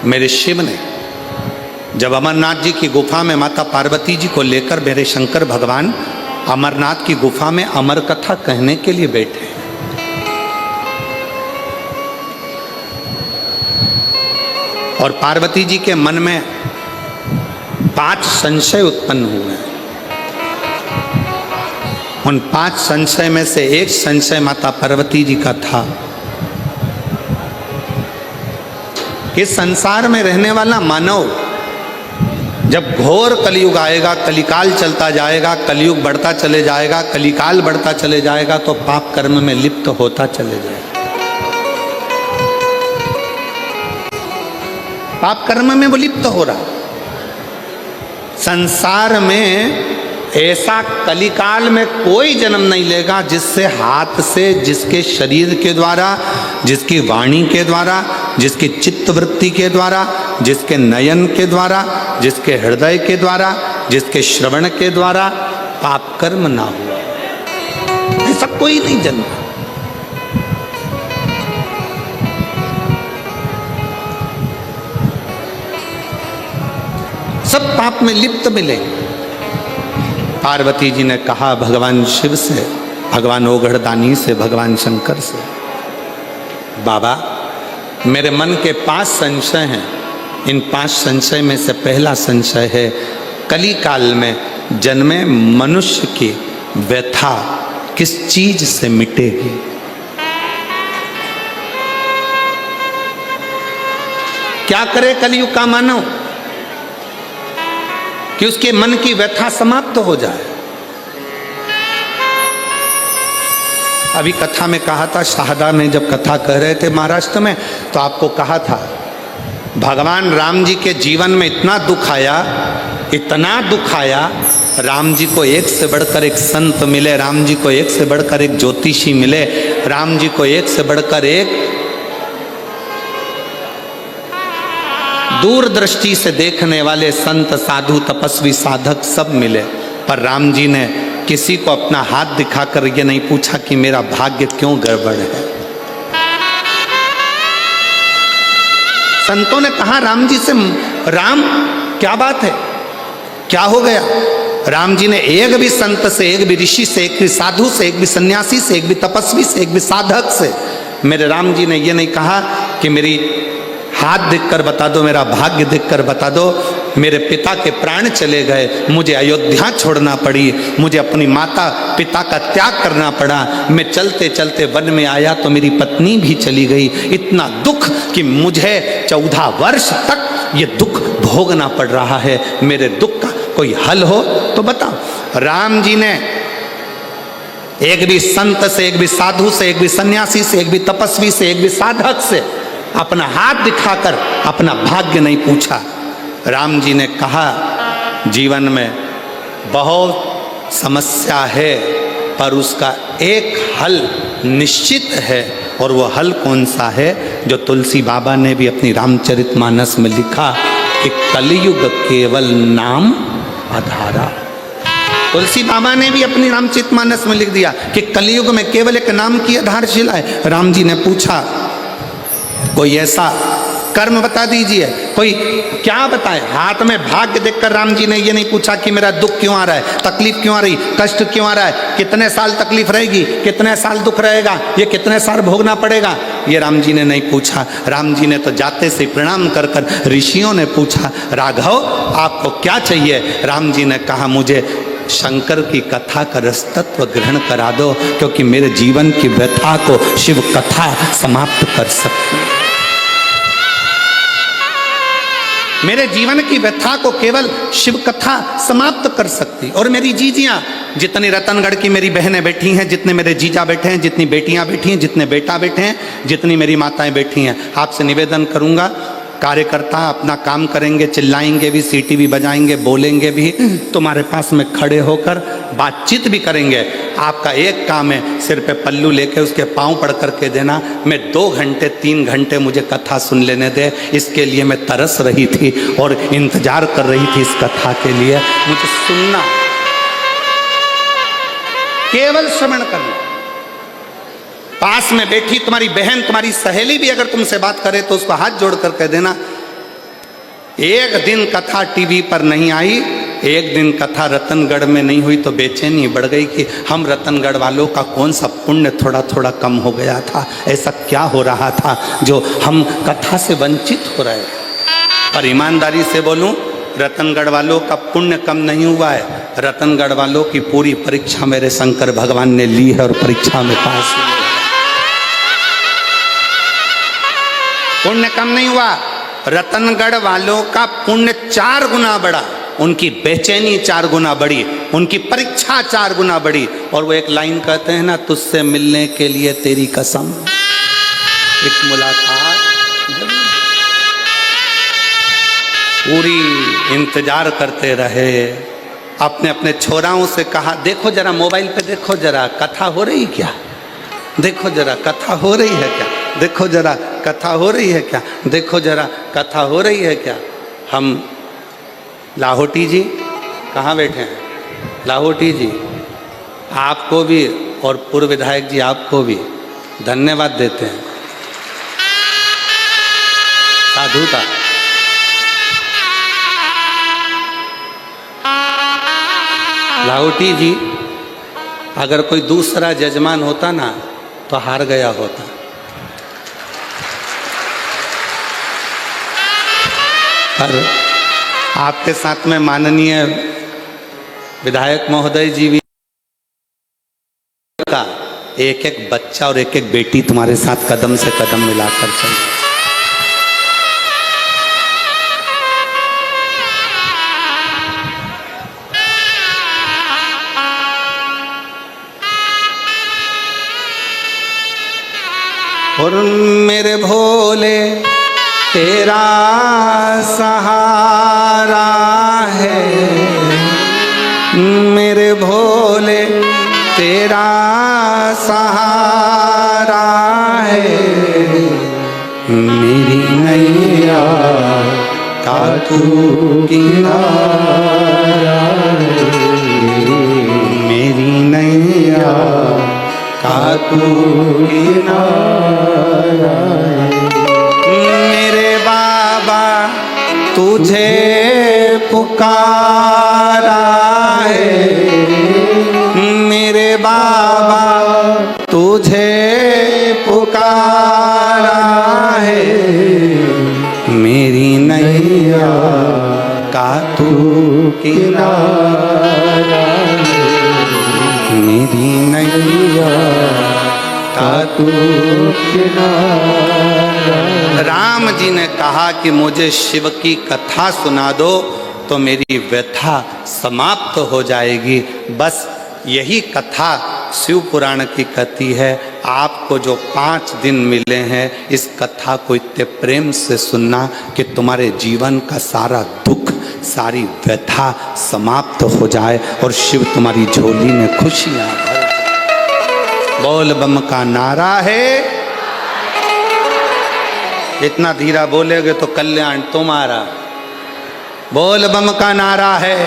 मेरे शिव ने जब अमरनाथ जी की गुफा में माता पार्वती जी को लेकर मेरे शंकर भगवान अमरनाथ की गुफा में अमर कथा कहने के लिए बैठे, और पार्वती जी के मन में 5 संशय उत्पन्न हुए। उन 5 संशय में से एक संशय माता पार्वती जी का था कि संसार में रहने वाला मानव जब घोर कलयुग आएगा, कलिकाल चलता जाएगा, कलयुग बढ़ता चले जाएगा, कलिकाल बढ़ता चले जाएगा, तो पाप कर्म में लिप्त होता चले जाएगा। पाप कर्म में वो लिप्त हो रहा। संसार में ऐसा कलिकाल में कोई जन्म नहीं लेगा जिससे हाथ से, जिसके शरीर के द्वारा, जिसकी वाणी के द्वारा, जिसकी चित्त वृत्ति के द्वारा, जिसके नयन के द्वारा, जिसके हृदय के द्वारा, जिसके श्रवण के द्वारा पाप कर्म ना हो। ऐसा कोई नहीं जन्मा। सब पाप में लिप्त मिले। पार्वती जी ने कहा भगवान शिव से, भगवान ओघड़दानी से, भगवान शंकर से, बाबा मेरे मन के 5 संशय हैं। इन 5 संशय में से पहला संशय है कली काल में जन्मे मनुष्य की व्यथा किस चीज से मिटेगी। क्या करे कलयुग का मानव कि उसके मन की व्यथा समाप्त हो जाए। अभी कथा में कहा था, शाहदा में जब कथा कह रहे थे महाराष्ट्र में, तो आपको कहा था भगवान राम जी के जीवन में इतना दुख आया, इतना दुख आया। राम जी को एक से बढ़कर एक संत मिले, राम जी को एक से बढ़कर एक ज्योतिषी मिले, राम जी को एक से बढ़कर एक दूरदृष्टि से देखने वाले संत, साधु, तपस्वी, साधक सब मिले। पर राम जी ने किसी को अपना हाथ दिखाकर ये नहीं पूछा कि मेरा भाग्य क्यों गड़बड़ है। संतों ने कहा राम जी से, राम क्या बात है, क्या हो गया। राम जी ने एक भी संत से, एक भी ऋषि से, एक भी साधु से, एक भी सन्यासी से, एक भी तपस्वी से, एक भी साधक से, मेरे राम जी ने ये नहीं कहा कि मेरी हाथ देखकर बता दो, मेरा भाग्य देखकर बता दो। मेरे पिता के प्राण चले गए, मुझे अयोध्या छोड़ना पड़ी, मुझे अपनी माता पिता का त्याग करना पड़ा, मैं चलते चलते वन में आया तो मेरी पत्नी भी चली गई। इतना दुख कि मुझे 14 वर्ष तक ये दुख भोगना पड़ रहा है। मेरे दुख का कोई हल हो तो बताओ। राम जी ने एक भी संत से, एक भी साधु से, एक भी सन्यासी से, एक भी तपस्वी से, एक भी साधक से अपना हाथ दिखाकर अपना भाग्य नहीं पूछा। राम जी ने कहा जीवन में बहुत समस्या है, पर उसका एक हल निश्चित है, और वो हल कौन सा है, जो तुलसी बाबा ने भी अपनी रामचरितमानस में लिखा कि कलयुग केवल नाम आधारा। तुलसी बाबा ने भी अपनी रामचरितमानस में लिख दिया कि कलयुग में केवल एक नाम की आधारशिला है। राम जी ने पूछा कोई ऐसा कर्म बता दीजिए, कोई क्या बताए। हाथ में भाग्य देखकर राम जी ने ये नहीं पूछा कि मेरा दुख क्यों आ रहा है, तकलीफ क्यों आ रही, कष्ट क्यों आ रहा है, कितने साल तकलीफ रहेगी, कितने साल दुख रहेगा, ये कितने साल भोगना पड़ेगा, ये राम जी ने नहीं पूछा। राम जी ने तो जाते से प्रणाम कर कर ऋषियों ने पूछा राघव आपको क्या चाहिए। राम जी ने कहा मुझे शंकर की कथा का रसतत्व ग्रहण करा दो, क्योंकि मेरे जीवन की व्यथा को शिव कथा समाप्त कर सकती है। मेरे जीवन की व्यथा को केवल शिव कथा समाप्त कर सकती। और मेरी जीजियां, जितनी रतनगढ़ की मेरी बहनें बैठी हैं, जितने मेरे जीजा बैठे हैं, जितनी बेटियां बैठी हैं, जितने बेटा बैठे हैं, जितनी मेरी माताएं बैठी हैं, आपसे निवेदन करूंगा, कार्यकर्ता अपना काम करेंगे, चिल्लाएंगे भी, सीटी भी बजाएंगे, बोलेंगे भी, तुम्हारे पास में खड़े होकर बातचीत भी करेंगे। आपका एक काम है, सिर पे पल्लू लेके उसके पांव पड़ करके देना। मैं 2 घंटे 3 घंटे मुझे कथा सुन लेने दे, इसके लिए मैं तरस रही थी और इंतजार कर रही थी इस कथा के लिए। मुझे सुनना, केवल श्रवण करना। पास में बैठी तुम्हारी बहन, तुम्हारी सहेली भी अगर तुमसे बात करे तो उसको हाथ जोड़ कर कह देना एक दिन कथा टीवी पर नहीं आई, एक दिन कथा रतनगढ़ में नहीं हुई तो बेचैनी बढ़ गई कि हम रतनगढ़ वालों का कौन सा पुण्य थोड़ा थोड़ा कम हो गया था, ऐसा क्या हो रहा था जो हम कथा से वंचित हो रहे। पर ईमानदारी से बोलूं, रतनगढ़ वालों का पुण्य कम नहीं हुआ है, रतनगढ़ वालों की पूरी परीक्षा मेरे शंकर भगवान ने ली है और परीक्षा में पास हुए। पुण्य कम नहीं हुआ, रतनगढ़ वालों का पुण्य 4 गुना बढ़ा, उनकी बेचैनी 4 गुना बढ़ी, उनकी परीक्षा 4 गुना बढ़ी। और वो एक लाइन कहते हैं ना, तुझसे मिलने के लिए तेरी कसम, एक मुलाकात पूरी इंतजार करते रहे। अपने अपने छोराओं से कहा, देखो जरा मोबाइल पे, देखो जरा कथा हो रही क्या, देखो जरा कथा हो रही है क्या, देखो जरा कथा हो रही है क्या, देखो जरा कथा हो रही है क्या। हम लाहौटी जी कहाँ बैठे हैं, लाहौटी जी आपको भी और पूर्व विधायक जी आपको भी धन्यवाद देते हैं, साधुता। लाहौटी जी, अगर कोई दूसरा जजमान होता ना तो हार गया होता। पर आपके साथ में माननीय विधायक महोदय जी भी का एक एक बच्चा और एक एक बेटी तुम्हारे साथ कदम से कदम मिलाकर चल। और मेरे भोले तेरा सहारा है, मेरे भोले तेरा सहारा है, मेरी नैया का तू किनारा है, मेरी नैया का तू किनारा है। मेरे बाबा तुझे पुकारा है, मेरे बाबा तुझे पुकारा है, मेरी नैया का तू किनारा है, मेरी नैया का तू किनारा। राम जी ने कहा कि मुझे शिव की कथा सुना दो तो मेरी व्यथा समाप्त हो जाएगी। बस यही कथा शिव पुराण की कथी है। आपको जो 5 दिन मिले हैं, इस कथा को इतने प्रेम से सुनना कि तुम्हारे जीवन का सारा दुख, सारी व्यथा समाप्त हो जाए और शिव तुम्हारी झोली में खुशियां भर। बोल बम का नारा है, इतना धीरा बोलेगे तो कल्याण तुम्हारा। बोल बम का नारा है,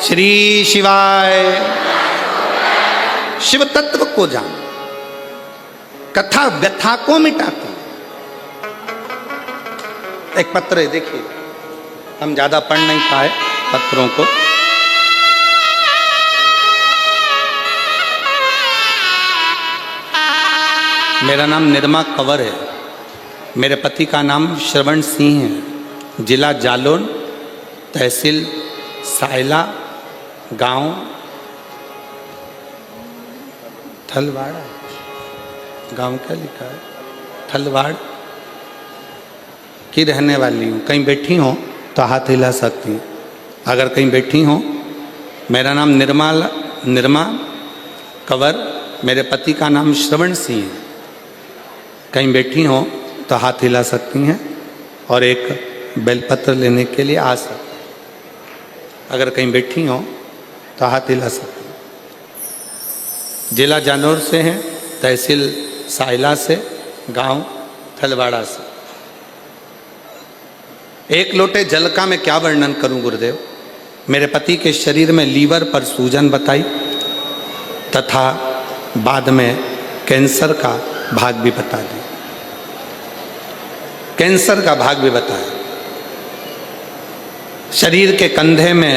श्री शिवाय। शिव तत्व को जान, कथा व्यथा को मिटाती। एक पत्र है, देखिए, हम ज्यादा पढ़ नहीं पाए पत्रों को। मेरा नाम निर्मा कंवर है, मेरे पति का नाम श्रवण सिंह है, जिला जालौन, तहसील सायला, गांव थलवाड़। गांव क्या लिखा है? थलवाड़ की रहने वाली हूँ। कहीं बैठी हो तो हाथ हिला सकती हूँ। अगर कहीं बैठी हो, मेरा नाम निर्मा कंवर, मेरे पति का नाम श्रवण सिंह है। कहीं बैठी हो तो हाथ हिला सकती हैं और एक बेलपत्र लेने के लिए आ सकती। अगर कहीं बैठी हो तो हाथ हिला सकती हैं। जिला जालौर से हैं, तहसील सायला से, गांव थलवाड़ा से। एक लोटे जल का मैं क्या वर्णन करूं गुरुदेव। मेरे पति के शरीर में लीवर पर सूजन बताई तथा बाद में कैंसर का भाग भी बता दी। कैंसर का भाग भी बताया। शरीर के कंधे में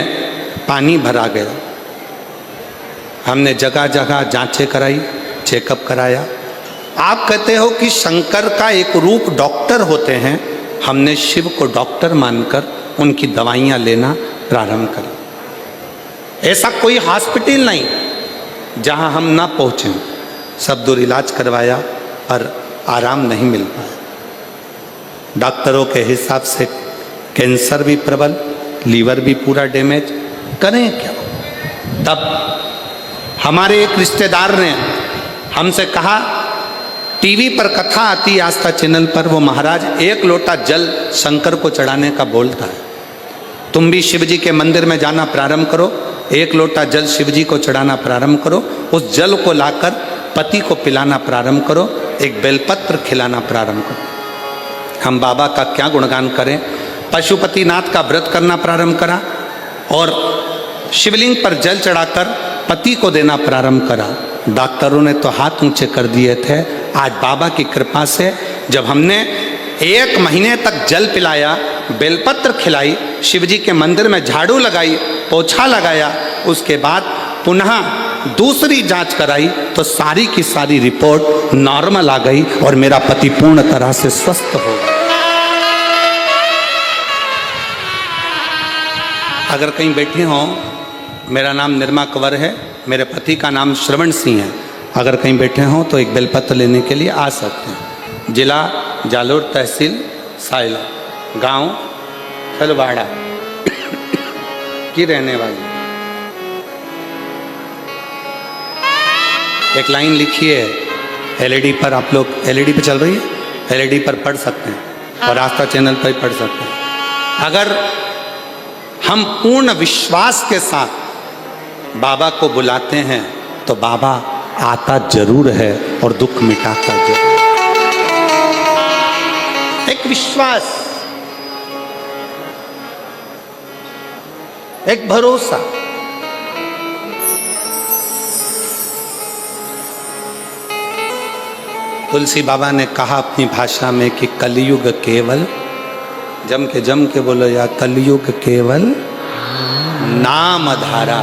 पानी भरा गया। हमने जगह जगह जांचें कराई, चेकअप कराया। आप कहते हो कि शंकर का एक रूप डॉक्टर होते हैं, हमने शिव को डॉक्टर मानकर उनकी दवाइयाँ लेना प्रारंभ करी। ऐसा कोई हॉस्पिटल नहीं जहाँ हम ना पहुँचें। सब दूर इलाज करवाया पर आराम नहीं मिल पाया। डॉक्टरों के हिसाब से कैंसर भी प्रबल, लीवर भी पूरा डैमेज, करें क्या। तब हमारे एक रिश्तेदार ने हमसे कहा, टीवी पर कथा आती है आस्था चैनल पर, वो महाराज एक लोटा जल शंकर को चढ़ाने का बोलता है, तुम भी शिव जी के मंदिर में जाना प्रारंभ करो, एक लोटा जल शिव जी को चढ़ाना प्रारंभ करो, उस जल को लाकर पति को पिलाना प्रारंभ करो, एक बेलपत्र खिलाना प्रारंभ करो। हम बाबा का क्या गुणगान करें। पशुपतिनाथ का व्रत करना प्रारंभ करा और शिवलिंग पर जल चढ़ाकर पति को देना प्रारंभ करा। डॉक्टरों ने तो हाथ ऊंचे कर दिए थे। आज बाबा की कृपा से जब हमने 1 महीने तक जल पिलाया, बेलपत्र खिलाई, शिवजी के मंदिर में झाड़ू लगाई, पोछा लगाया, उसके बाद पुनः दूसरी जांच कराई तो सारी की सारी रिपोर्ट नॉर्मल आ गई और मेरा पति पूर्ण तरह से स्वस्थ हो गया। अगर कहीं बैठे हों, मेरा नाम निर्मा कंवर है, मेरे पति का नाम श्रवण सिंह है, अगर कहीं बैठे हों तो एक बेलपत्र लेने के लिए आ सकते हैं। जिला जालोर, तहसील साइला, गांव खलवाड़ा की रहने वाली। एक लाइन लिखी है एलईडी पर, आप लोग एलईडी पे चल रही है, एलईडी पर पढ़ सकते हैं और आस्था चैनल पर ही पढ़ सकते हैं। अगर हम पूर्ण विश्वास के साथ बाबा को बुलाते हैं तो बाबा आता जरूर है और दुख मिटाता जरूर। एक विश्वास, एक भरोसा। तुलसी बाबा ने कहा अपनी भाषा में कि कलयुग केवल, जम के बोलो या, कलयुग केवल नाम धारा।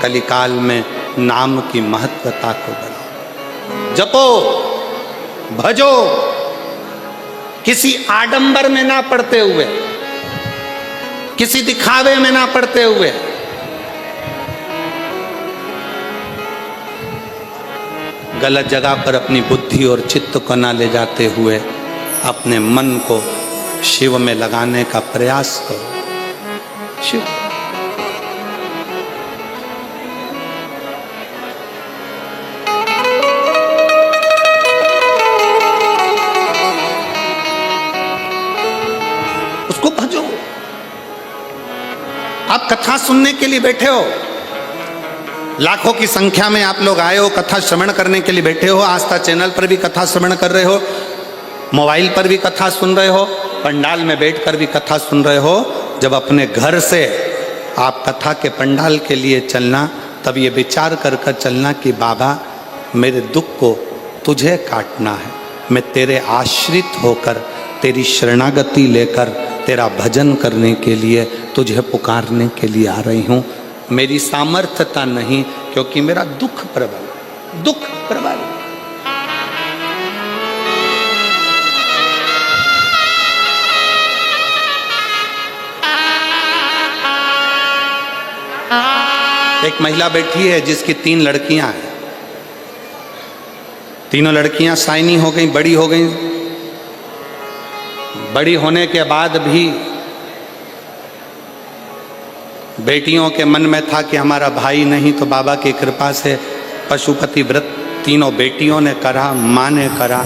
कलिकाल में नाम की महत्वता को बढ़ाओ, जपो, भजो, किसी आडंबर में ना पड़ते हुए, किसी दिखावे में ना पड़ते हुए। गलत जगह पर अपनी बुद्धि और चित्त को ना ले जाते हुए अपने मन को शिव में लगाने का प्रयास करो। शिव उसको भजो। आप कथा सुनने के लिए बैठे हो, लाखों की संख्या में आप लोग आए हो, कथा श्रवण करने के लिए बैठे हो। आस्था चैनल पर भी कथा श्रवण कर रहे हो, मोबाइल पर भी कथा सुन रहे हो, पंडाल में बैठकर भी कथा सुन रहे हो। जब अपने घर से आप कथा के पंडाल के लिए चलना, तब ये विचार कर कर चलना कि बाबा मेरे दुख को तुझे काटना है, मैं तेरे आश्रित होकर, तेरी शरणागति लेकर, तेरा भजन करने के लिए, तुझे पुकारने के लिए आ रही हूँ। मेरी सामर्थ्यता नहीं, क्योंकि मेरा दुख प्रबल, दुख प्रबल। एक महिला बैठी है जिसकी 3 लड़कियां हैं। तीनों लड़कियां शाइनी हो गई, बड़ी हो गई। बड़ी होने के बाद भी बेटियों के मन में था कि हमारा भाई नहीं, तो बाबा की कृपा से पशुपति व्रत तीनों बेटियों ने करा, माँ ने करा,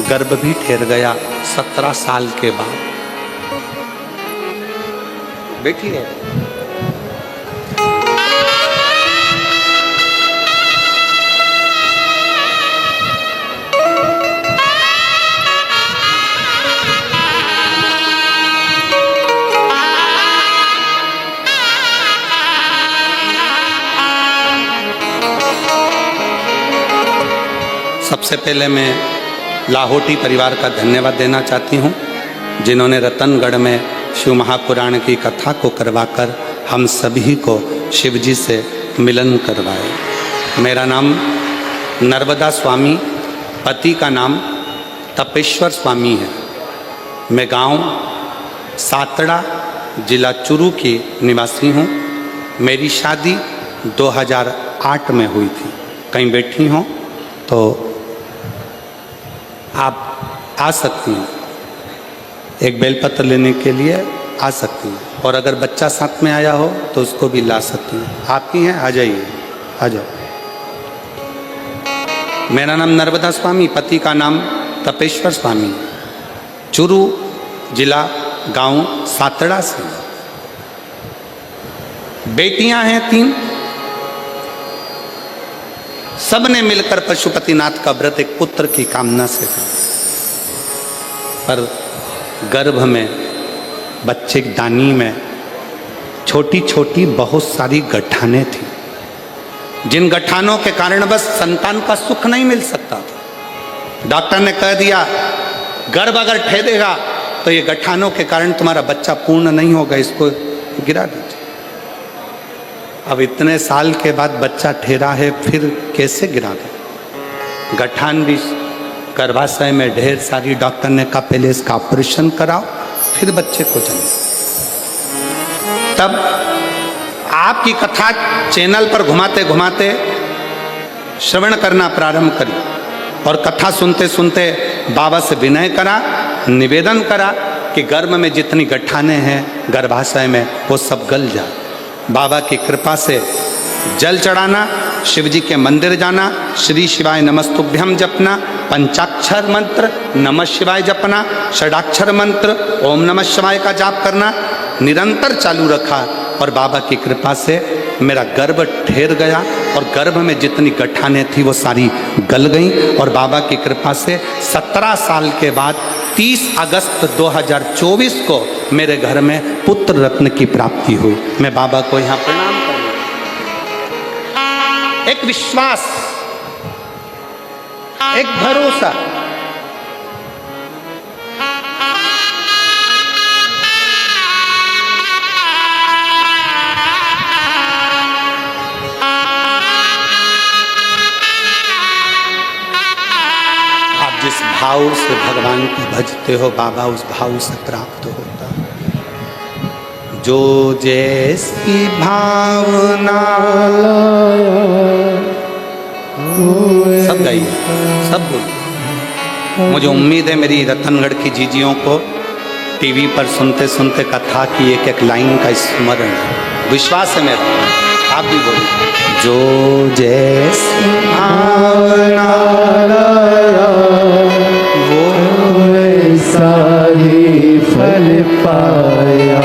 गर्भ भी ठहर गया 17 साल के बाद। बेटी है। सबसे पहले मैं लाहौटी परिवार का धन्यवाद देना चाहती हूँ। जिन्होंने रतनगढ़ में शिव महापुराण की कथा को करवाकर हम सभी को शिव जी से मिलन करवाए। मेरा नाम नर्मदा स्वामी, पति का नाम तपेश्वर स्वामी है। मैं गांव सातड़ा, जिला चुरू की निवासी हूँ। मेरी शादी 2008 में हुई थी। कहीं बैठी हों तो आप आ सकती हैं, एक बेलपत्र लेने के लिए आ सकती हैं, और अगर बच्चा साथ में आया हो तो उसको भी ला सकती हैं। आपकी हैं, आ जाइए, आ जाओ। मेरा नाम नर्मदा स्वामी, पति का नाम तपेश्वर स्वामी, चुरू जिला, गांव सातड़ा से। बेटियां हैं 3। सबने मिलकर पशुपतिनाथ का व्रत एक पुत्र की कामना से था, पर गर्भ में, बच्चे की दानी में छोटी छोटी बहुत सारी गठानें थी, जिन गठानों के कारण बस संतान का सुख नहीं मिल सकता था। डॉक्टर ने कह दिया गर्भ अगर ठहरेगा तो ये गठानों के कारण तुम्हारा बच्चा पूर्ण नहीं होगा, इसको गिरा दीजिए। अब इतने साल के बाद बच्चा ठहरा है, फिर कैसे गिरा दे? गठान भी गर्भाशय में ढेर सारी। डॉक्टर ने कहा पहले इसका ऑपरेशन कराओ, फिर बच्चे को जन्म। तब आपकी कथा चैनल पर घुमाते घुमाते श्रवण करना प्रारंभ करी, और कथा सुनते सुनते बाबा से विनय करा, निवेदन करा कि गर्भ में जितनी गठाने हैं गर्भाशय में वो सब गल जाए। बाबा की कृपा से जल चढ़ाना, शिव जी के मंदिर जाना, श्री शिवाय नमस्तुभ्यम जपना, पंचाक्षर मंत्र नमः शिवाय जपना, षडाक्षर मंत्र ओम नमः शिवाय का जाप करना निरंतर चालू रखा, और बाबा की कृपा से मेरा गर्भ ठहर गया, और गर्भ में जितनी गठानें थी वो सारी गल गईं, और बाबा की कृपा से 17 साल के बाद 30 अगस्त 2024 को मेरे घर में पुत्र रत्न की प्राप्ति हुई। मैं बाबा को यहाँ प्रणाम करूँ। एक विश्वास, एक भरोसा, जिस भाव से भगवान को भजते हो बाबा उस भाव से प्राप्त होता। जो जैसी भावना, सब गाइए, सब बोलिए। मुझे उम्मीद है मेरी रतनगढ़ की जीजियों को टीवी पर सुनते सुनते कथा की एक एक लाइन का स्मरण है। विश्वास है मेरा, आप भी बोलिए। जो जैसी भावना वो वैसा ही फल पाया,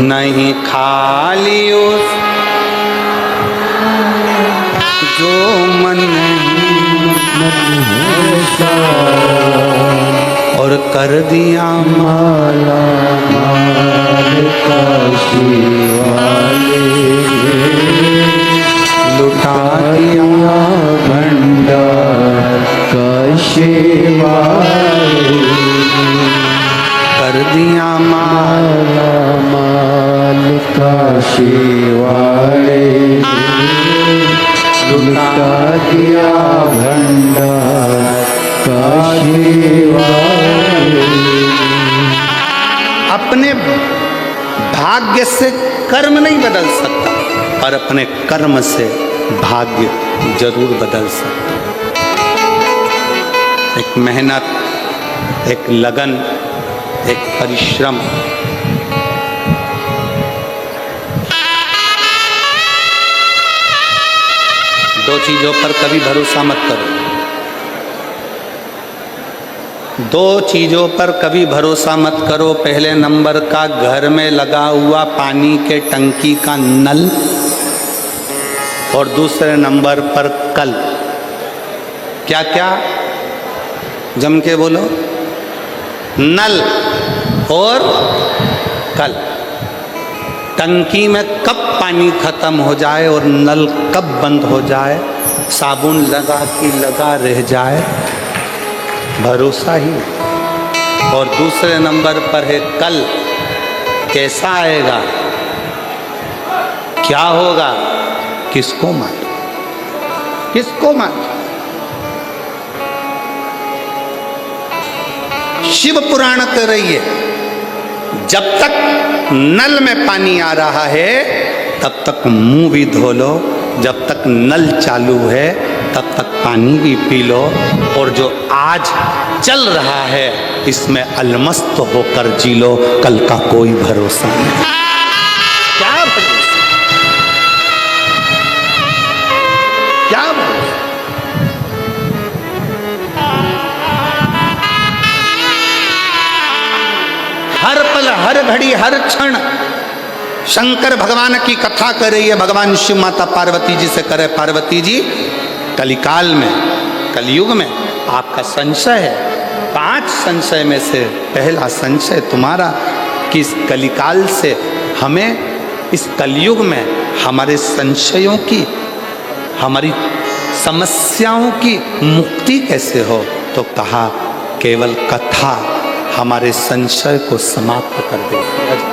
नहीं खाली उस जो मन और कर दिया माला माल काशी वाले, लुटा दिया भंडार काशी वाले, कर दिया माला माल काशी वाले, लुटा दिया भंडार काशी वाले। अपने भाग्य से कर्म नहीं बदल सकता, पर अपने कर्म से भाग्य जरूर बदल सकता। एक मेहनत, एक लगन, एक परिश्रम, दो चीजों पर कभी भरोसा मत करो। दो चीजों पर कभी भरोसा मत करो। पहले नंबर का घर में लगा हुआ पानी के टंकी का नल, और दूसरे नंबर पर कल। क्या क्या? जम के बोलो। नल और कल। टंकी में कब पानी खत्म हो जाए और नल कब बंद हो जाए, साबुन लगा कि लगा रह जाए, भरोसा ही। और दूसरे नंबर पर है कल कैसा आएगा, क्या होगा, किसको मालूम, किसको मालूम। शिव पुराण कह रही है जब तक नल में पानी आ रहा है तब तक मुंह भी धो लो, जब तक नल चालू है तब तक पानी भी पी लो, और जो आज चल रहा है इसमें अलमस्त होकर जी लो, कल का कोई भरोसा नहीं। क्या भरोसा, क्या भरोसा। हर पल हर घड़ी हर क्षण शंकर भगवान की कथा कर रही है, भगवान शिव माता पार्वती जी से करे, पार्वती जी कलिकाल में, कलयुग में आपका संशय है, 5 संशय में से पहला संशय तुम्हारा कि इस कलिकाल से हमें, इस कलयुग में हमारे संशयों की, हमारी समस्याओं की मुक्ति कैसे हो। तो कहा केवल कथा हमारे संशय को समाप्त कर देती है।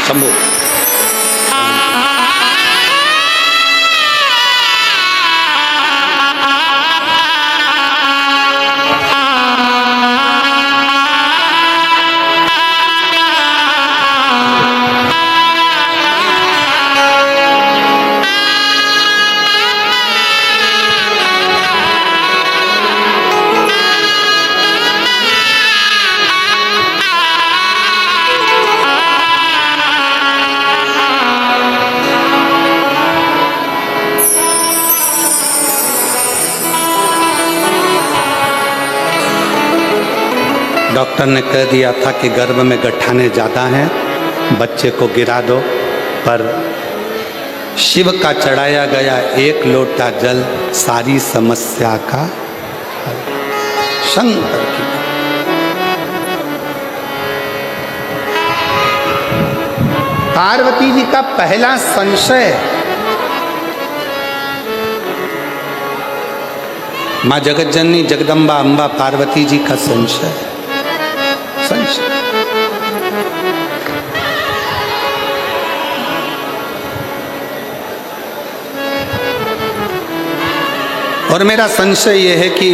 शंभू डॉक्टर ने कह दिया था कि गर्भ में गठाने ज़्यादा हैं, बच्चे को गिरा दो, पर शिव का चढ़ाया गया 1 लोटा जल सारी समस्या का हल। शंकर की पार्वती जी का पहला संशय, माँ जगत जननी जगदम्बा अम्बा पार्वती जी का संशय, और मेरा संशय यह है कि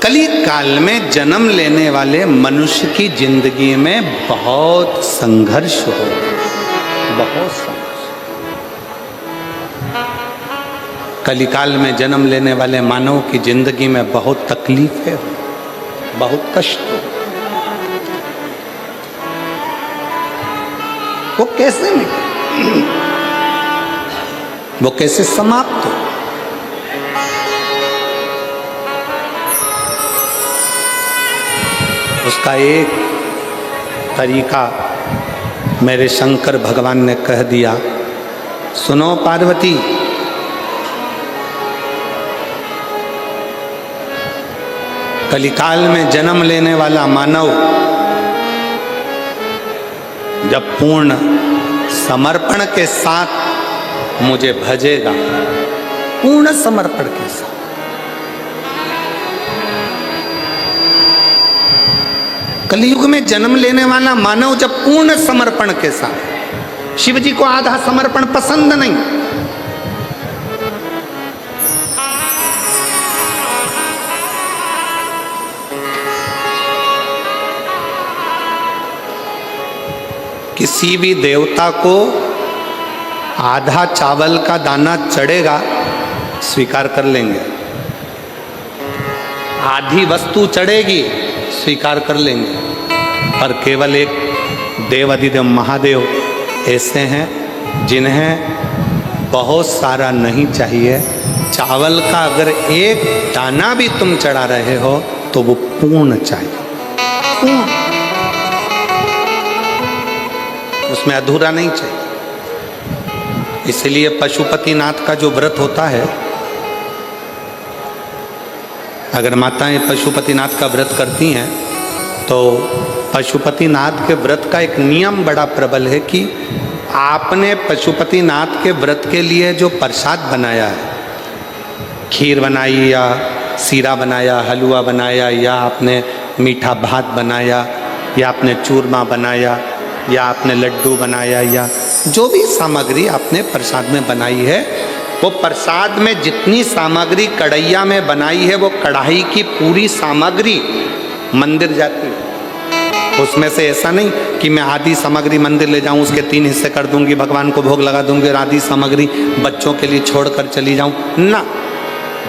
कली काल में जन्म लेने वाले मनुष्य की जिंदगी में बहुत संघर्ष हो, बहुत संघर्ष। कलिकाल में जन्म लेने वाले मानव की जिंदगी में बहुत तकलीफें हो, बहुत कष्ट हो। वो कैसे मिले, वो कैसे समाप्त हो। उसका एक तरीका मेरे शंकर भगवान ने कह दिया, सुनो पार्वती, कलिकाल में जन्म लेने वाला मानव जब पूर्ण समर्पण के साथ मुझे भजेगा, पूर्ण समर्पण के साथ, कलयुग में जन्म लेने वाला मानव जब पूर्ण समर्पण के साथ, शिव जी को आधा समर्पण पसंद नहीं, किसी भी देवता को आधा चावल का दाना चढ़ेगा स्वीकार कर लेंगे, आधी वस्तु चढ़ेगी स्वीकार कर लेंगे, पर केवल एक देवाधिदेव महादेव ऐसे हैं जिन्हें बहुत सारा नहीं चाहिए। चावल का अगर एक दाना भी तुम चढ़ा रहे हो तो वो पूर्ण चाहिए, पूर्ण, उसमें अधूरा नहीं चाहिए। इसलिए पशुपतिनाथ का जो व्रत होता है अगर माताएं पशुपतिनाथ का व्रत करती हैं तो पशुपतिनाथ के व्रत का एक नियम बड़ा प्रबल है कि आपने पशुपतिनाथ के व्रत के लिए जो प्रसाद बनाया है, खीर बनाई या सीरा बनाया, हलवा बनाया, या आपने मीठा भात बनाया, या आपने चूरमा बनाया, या आपने लड्डू बनाया, या जो भी सामग्री आपने प्रसाद में बनाई है, वो प्रसाद में जितनी सामग्री कढ़ैया में बनाई है वो कढ़ाई की पूरी सामग्री मंदिर जाती है। उसमें से ऐसा नहीं कि मैं आधी सामग्री मंदिर ले जाऊं, उसके 3 हिस्से कर दूंगी, भगवान को भोग लगा दूंगी और आधी सामग्री बच्चों के लिए छोड़कर चली जाऊं ना,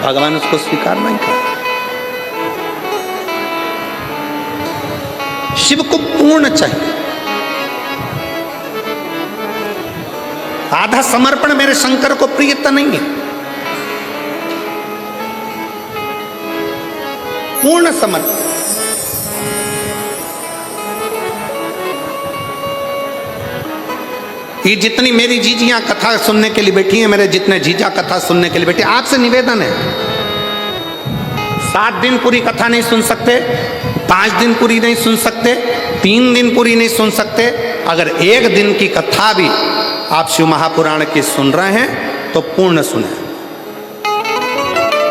भगवान उसको स्वीकार नहीं करता। शिव को पूर्ण चाहिए। आधा समर्पण मेरे शंकर को प्रियता नहीं है। पूर्ण समर्पण। ये जितनी मेरी जीजियां कथा सुनने के लिए बैठी हैं, मेरे जितने जीजा कथा सुनने के लिए बैठे, आपसे निवेदन है, 7 दिन पूरी कथा नहीं सुन सकते, 5 दिन पूरी नहीं सुन सकते, 3 दिन पूरी नहीं सुन सकते, अगर 1 दिन की कथा भी आप शिव महापुराण की सुन रहे हैं तो पूर्ण सुने।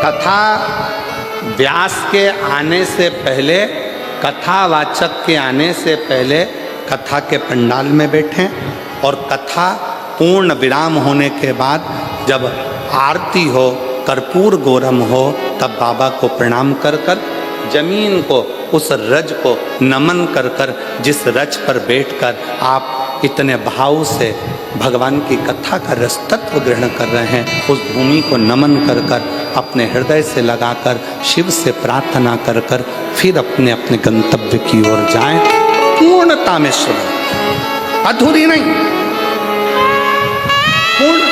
कथा व्यास के आने से पहले, कथावाचक के आने से पहले कथा के पंडाल में बैठें और कथा पूर्ण विराम होने के बाद जब आरती हो, कर्पूर गौरम हो, तब बाबा को प्रणाम कर कर जमीन को, उस रज को नमन कर कर, जिस रज पर बैठकर आप इतने भाव से भगवान की कथा का रस तत्व ग्रहण कर रहे हैं, उस भूमि को नमन कर कर अपने हृदय से लगाकर शिव से प्रार्थना कर कर फिर अपने अपने गंतव्य की ओर जाएं। पूर्णता में शिव, अधूरी नहीं, पूर्ण।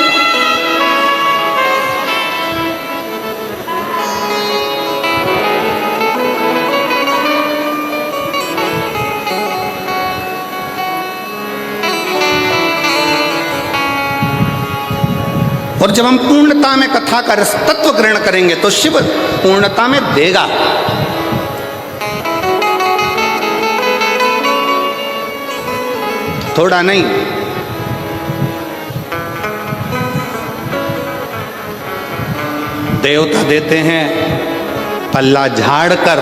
और जब हम पूर्णता में कथा का रस तत्व ग्रहण करेंगे तो शिव पूर्णता में देगा। थोड़ा नहीं, देवता देते हैं पल्ला झाड़ कर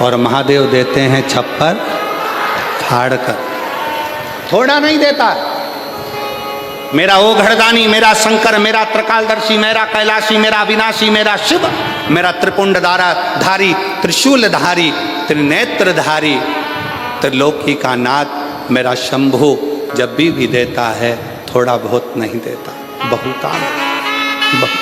और महादेव देते हैं छप्पर फाड़ कर, थोड़ा नहीं देता। मेरा ओघड़दानी, मेरा शंकर, मेरा त्रिकालदर्शी, मेरा कैलाशी, मेरा विनाशी, मेरा शिव, मेरा त्रिपुंडधारी, त्रिशूलधारी, त्रिनेत्रधारी, त्रिलोकी का नाथ मेरा शंभु जब भी देता है थोड़ा बहुत नहीं देता, बहुत बहुत।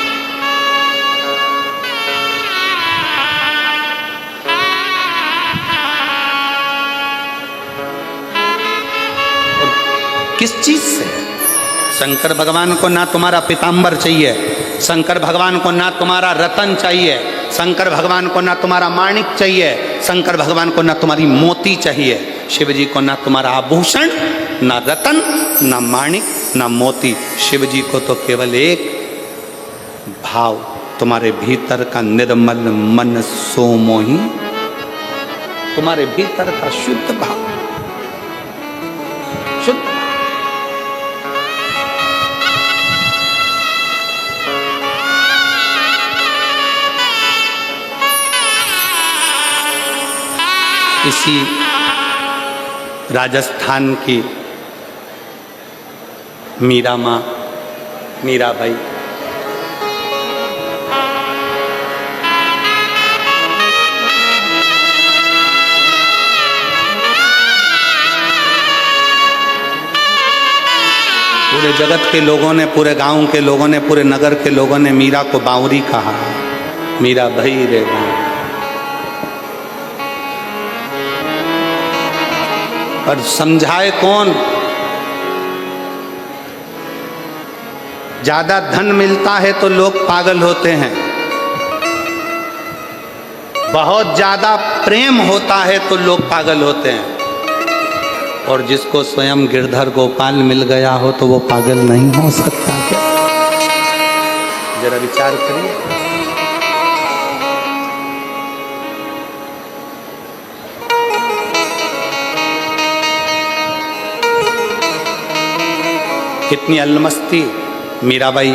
किस चीज से? शंकर भगवान को ना तुम्हारा पीताम्बर चाहिए, शंकर भगवान को ना तुम्हारा रतन चाहिए, शंकर भगवान को ना तुम्हारा माणिक चाहिए, शंकर भगवान को ना तुम्हारी मोती चाहिए, शिव जी को ना तुम्हारा आभूषण, ना रतन, ना माणिक, ना मोती। शिव जी को तो केवल एक भाव, तुम्हारे भीतर का निर्मल मन सोमोही, तुम्हारे भीतर का शुद्ध भाव, शुद्ध। इसी राजस्थान की मीरा माँ, मीराबाई, पूरे जगत के लोगों ने, पूरे गांव के लोगों ने, पूरे नगर के लोगों ने मीरा को बावरी कहा, मीरा भाई रे गाँव। पर समझाए कौन? ज्यादा धन मिलता है तो लोग पागल होते हैं, बहुत ज्यादा प्रेम होता है तो लोग पागल होते हैं, और जिसको स्वयं गिरधर गोपाल मिल गया हो तो वो पागल नहीं हो सकता क्या? जरा विचार करिए। इतनी अलमस्ती। मीराबाई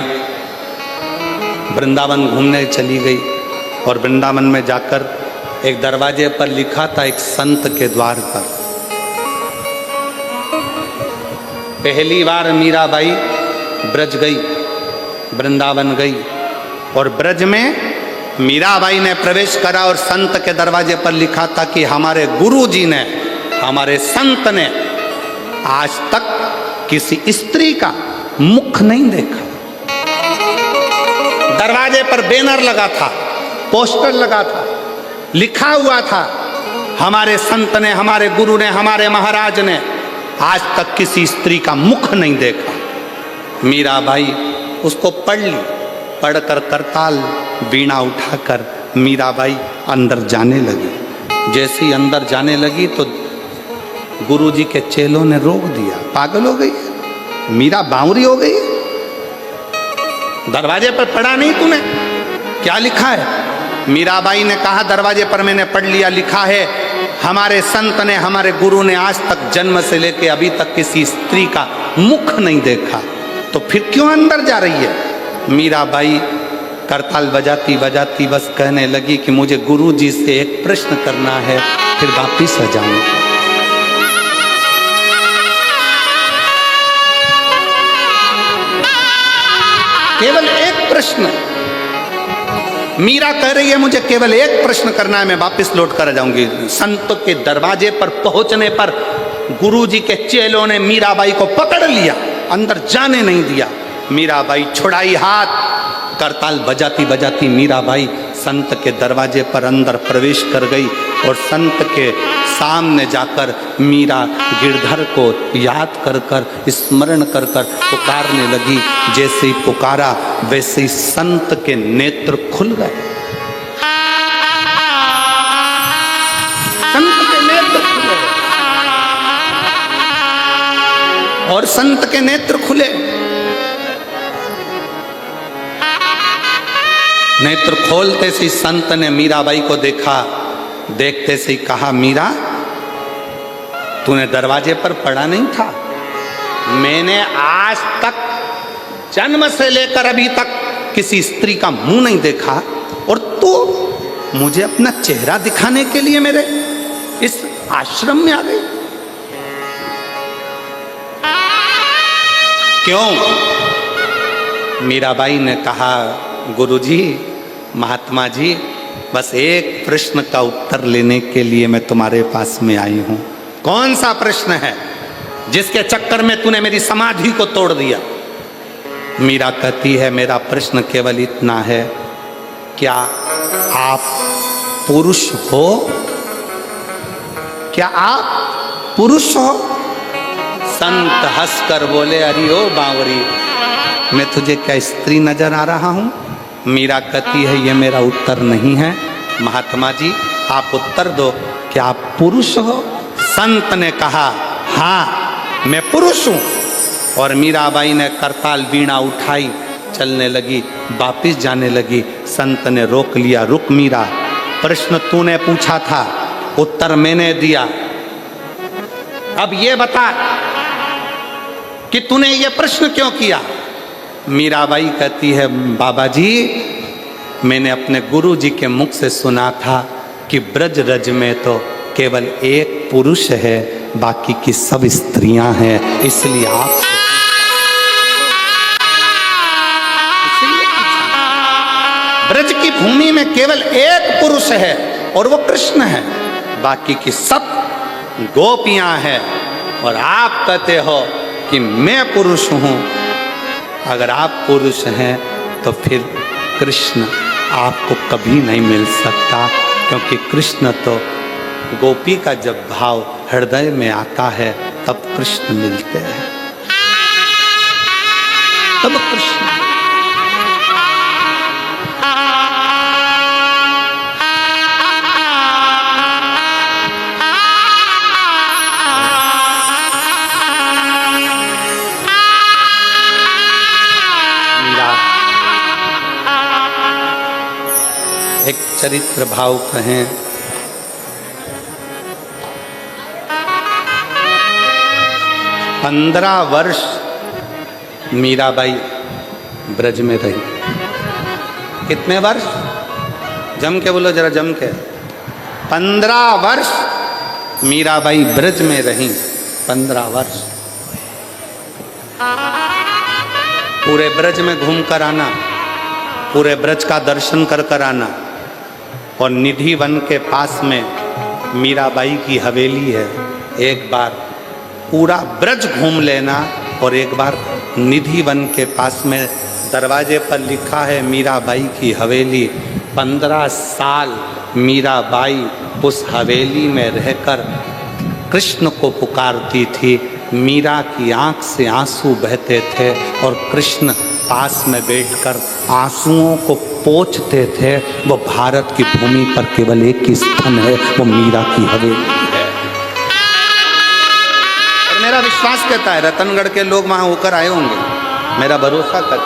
वृंदावन घूमने चली गई और वृंदावन में जाकर एक दरवाजे पर लिखा था एक संत के द्वार पर। पहली बार मीराबाई ब्रज गई, वृंदावन गई और ब्रज में मीराबाई ने प्रवेश करा और संत के दरवाजे पर लिखा था कि हमारे गुरु जी ने, हमारे संत ने आज तक किसी स्त्री का मुख नहीं देखा। दरवाजे पर बैनर लगा था, पोस्टर लगा था, लिखा हुआ था हमारे संत ने, हमारे गुरु ने, हमारे महाराज ने आज तक किसी स्त्री का मुख नहीं देखा। मीराबाई उसको पढ़ ली, पढ़कर करताल वीणा उठाकर मीराबाई अंदर जाने लगी। जैसे ही अंदर जाने लगी तो गुरुजी के चेलों ने रोक दिया। पागल हो गई मीरा, बावरी हो गई, दरवाजे पर पढ़ा नहीं तूने, क्या लिखा है? मीराबाई ने कहा दरवाजे पर मैंने पढ़ लिया, लिखा है हमारे संत ने, हमारे गुरु ने आज तक जन्म से लेके अभी तक किसी स्त्री का मुख नहीं देखा, तो फिर क्यों अंदर जा रही है? मीराबाई करताल बजाती बजाती बस कहने लगी कि मुझे गुरु जी से एक प्रश्न करना है, फिर वापिस आ जाऊंगी। केवल एक प्रश्न, मीरा कह रही है मुझे केवल एक प्रश्न करना है, मैं वापस लौट कर आ जाऊंगी। संत के दरवाजे पर पहुंचने पर गुरुजी के चेलों ने मीराबाई को पकड़ लिया, अंदर जाने नहीं दिया। मीराबाई छुड़ाई हाथ, करताल बजाती बजाती मीराबाई संत के दरवाजे पर अंदर प्रवेश कर गई और संत के सामने जाकर मीरा गिरधर को याद कर कर, स्मरण कर कर पुकारने लगी। जैसे ही पुकारा वैसे ही संत के नेत्र खुल गए। संत के नेत्र खुले और संत के नेत्र खुले, नेत्र खोलते से संत ने मीराबाई को देखा, देखते से ही कहा मीरा तूने दरवाजे पर पड़ा नहीं था, मैंने आज तक जन्म से लेकर अभी तक किसी स्त्री का मुंह नहीं देखा और तू मुझे अपना चेहरा दिखाने के लिए मेरे इस आश्रम में आ गई। क्यों? मीराबाई ने कहा गुरुजी, महात्मा जी, बस एक प्रश्न का उत्तर लेने के लिए मैं तुम्हारे पास में आई हूं। कौन सा प्रश्न है जिसके चक्कर में तूने मेरी समाधि को तोड़ दिया? मीरा कहती है मेरा प्रश्न केवल इतना है, क्या आप पुरुष हो? क्या आप पुरुष हो? संत हंसकर बोले अरे ओ बावरी, मैं तुझे क्या स्त्री नजर आ रहा हूं? मीरा कहती है ये मेरा उत्तर नहीं है, महात्मा जी आप उत्तर दो, क्या आप पुरुष हो? संत ने कहा हाँ मैं पुरुष हूं। और मीराबाई ने करताल वीणा उठाई, चलने लगी, वापिस जाने लगी। संत ने रोक लिया, रुक मीरा, प्रश्न तूने पूछा था, उत्तर मैंने दिया, अब ये बता कि तूने ये प्रश्न क्यों किया? मीराबाई कहती है बाबा जी, मैंने अपने गुरु जी के मुख से सुना था कि ब्रज रज में तो केवल एक पुरुष है, बाकी की सब स्त्रियां हैं, इसलिए आप ब्रज की भूमि में केवल एक पुरुष है और वो कृष्ण है, बाकी की सब गोपियां हैं। और आप कहते हो कि मैं पुरुष हूं। अगर आप पुरुष हैं तो फिर कृष्ण आपको कभी नहीं मिल सकता, क्योंकि कृष्ण तो गोपी का जब भाव हृदय में आता है तब कृष्ण मिलते हैं, तब कृष्ण। एक चरित्र भाव कहें, पंद्रह वर्ष मीराबाई ब्रज में रही। कितने वर्ष? जम के बोलो जरा, जम के। 15 वर्ष मीराबाई ब्रज में रही। 15 वर्ष पूरे ब्रज में घूम कर आना, पूरे ब्रज का दर्शन कर कर आना। और निधि वन के पास में मीराबाई की हवेली है। एक बार पूरा ब्रज घूम लेना और एक बार निधि वन के पास में दरवाजे पर लिखा है मीराबाई की हवेली। 15 साल मीराबाई उस हवेली में रहकर कृष्ण को पुकारती थी। मीरा की आंख से आंसू बहते थे और कृष्ण पास में बैठकर आंसुओं को पोंछते थे। वो भारत की भूमि पर केवल एक ही स्थान है, वो मीरा की हवेली है। और मेरा विश्वास कहता है रतनगढ़ के लोग वहां होकर आए होंगे, मेरा भरोसा कर।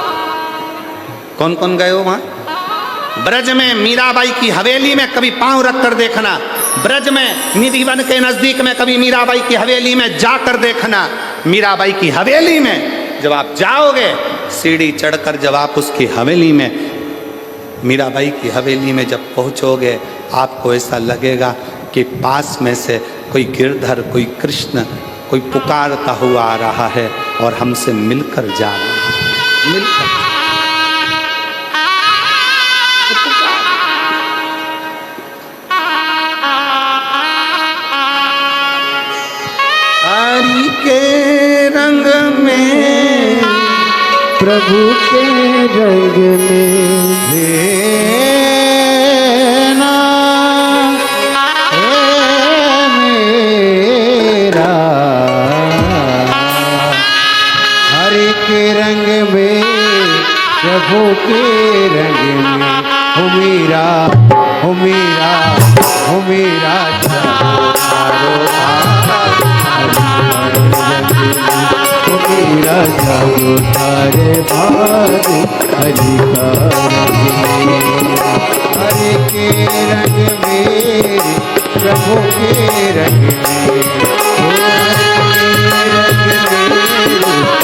कौन कौन गए हो वहां? ब्रज में मीराबाई की हवेली में कभी पांव रख कर देखना। ब्रज में निधि वन के नजदीक में कभी मीराबाई की हवेली में जाकर देखना। मीराबाई की हवेली में जब आप जाओगे, सीढ़ी चढ़कर जब आप उसकी हवेली में, मीराबाई की हवेली में जब पहुंचोगे, आपको ऐसा लगेगा कि पास में से कोई गिरधर, कोई कृष्ण, कोई पुकारता हुआ आ रहा है और हमसे मिलकर जा रहा है। मिलकर हरि के रंग में, प्रभु के रंग में देना है मेरा। हरि के रंग में, प्रभु के रंग में, हो मेरा, हो मेरा, हो मेरा मेरा जागो तारे भाग हरि का रंग। हरि के रंग में, प्रभु के रंग में,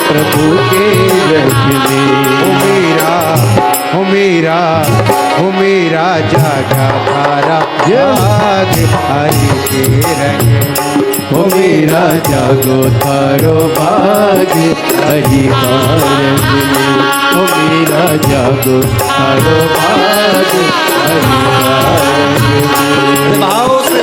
प्रभु के रंग में, हो मेरा, हो मेरा जागा तारा भाग हरि के रंग में। हो मेरा जागो तारो भाग हरि का रंग में। हो मेरा जागो तारो भाग हरि का रंग में। भाव से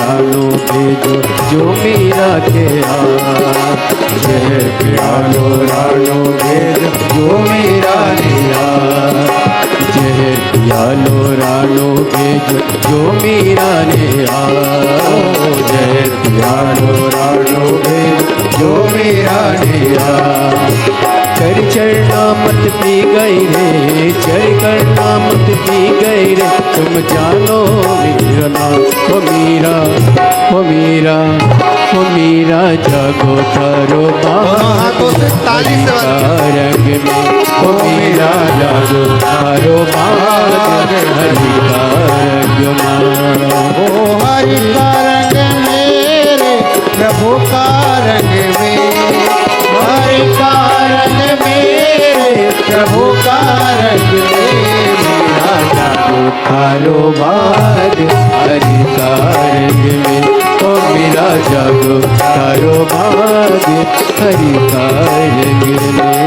रानो भेजो जो मीरा के हाथ। जय प्यालो रानो भेजो जो मीरा ने हाथ। जय प्यालो रानो भेजो जो मीरा ने हाथ। जय प्यालो रानो भेजो जो मीरा ने हाथ। चर चरना मत पी गई रे, चर करना मत पी गई रे, तुम जानो मेरा नाम। ओ मीरा, ओ मीरा, ओ मीरा जागो थारो हाथों से ताली से रंग में। ओ मीरा जागो थारो बाग हरि का रंग में। ओ हरि का रंग मेरे प्रभु का रंग में। हरि का रंग मेरे प्रभु का रंग में। मेरा जागो थारो बाग हरि का रंग में। ओ मेरा जागो थारो बाग हरि का रंग में।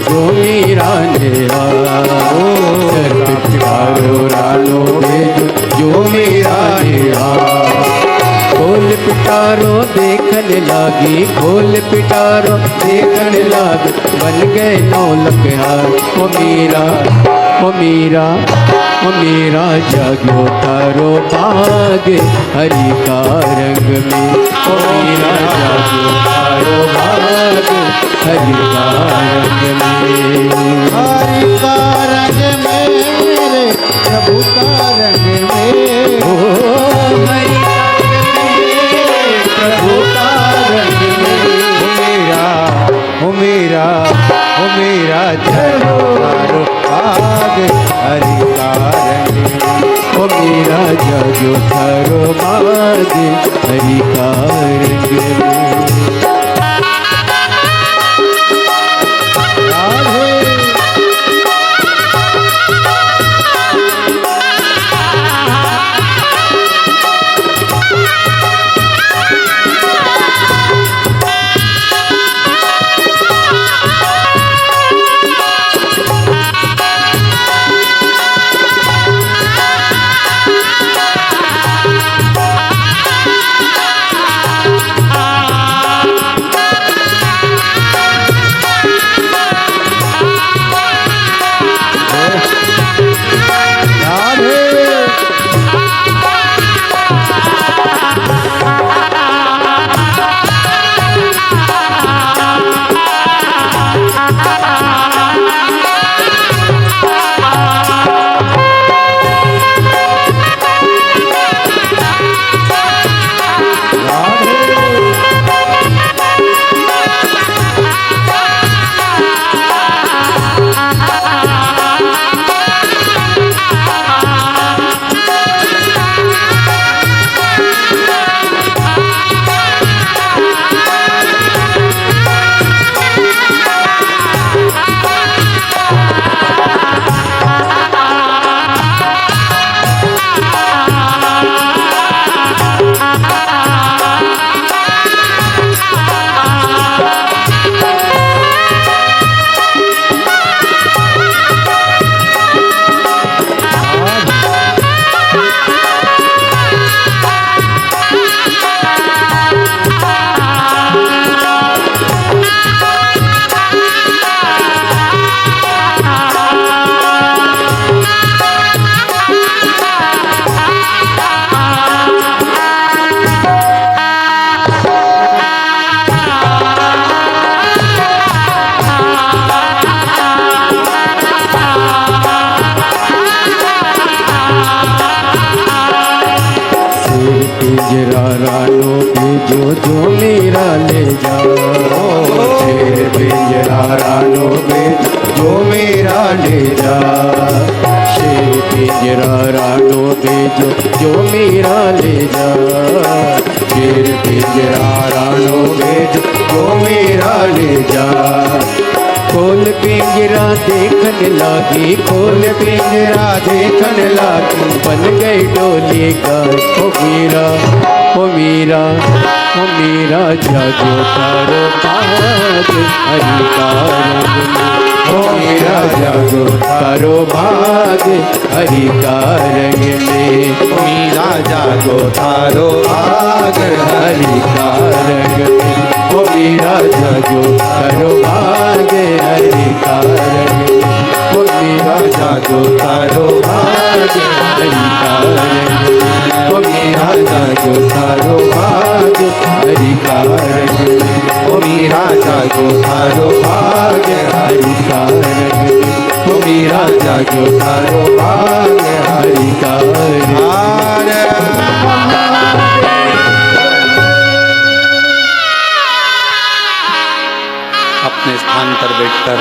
जो मीरा ने पिटारो रानो भेजो जो मीरा ने खोल पिटारो देखने लागी, खोल पिटारो देखने लागी, बन गए 9 लख हार। ओ मीरा, ओ मीरा, ओ मीरा जागो थारो बाग हरि का रंग में। ओ मीरा जागो थारो बाग हरि का रंग में। हरि का रंग मेरे प्रभु का रंग में। ओ हरि का रंग प्रभु का रंग में। ओ मेरा, ओ मेरा जागो थारो बाग हरि का रंग में। ओ मेरा जागो थारो बाग हरि का रंग में। पिंजरा रानो भेजो जो मेरा ले जाओ, शेर पिंजरा रानो भेजो जो मेरा ले जा, शेर पिंजरा रानो भेजो जो मेरा ले जा, शेर पिंजरा रानो भेजो जो मेरा ले जा। खोल पिंजरा देखने लागी, खोल पिंजरा देखने लागी, बन गई डोली का ओ मीरा, ओ मीरा, ओ मीरा जागो तारो बाग हरि का रंग में, ओ मीरा जागो तारो बाग हरि का रंग में, ओ मीरा जागो तारो बाग हरि का रंग में, ओ मीरा जागो तारो बाग हरि का रंग में, ओ मीरा जागो तारो बाग हरि का रंग में, ओ मीरा जागो तारो बाग हरि का रंग में, ओ मीरा जागो तारो बाग हरि का रंग में, ओ मीरा जागो तारो बाग हरि का रंग में। अपने स्थान पर बैठकर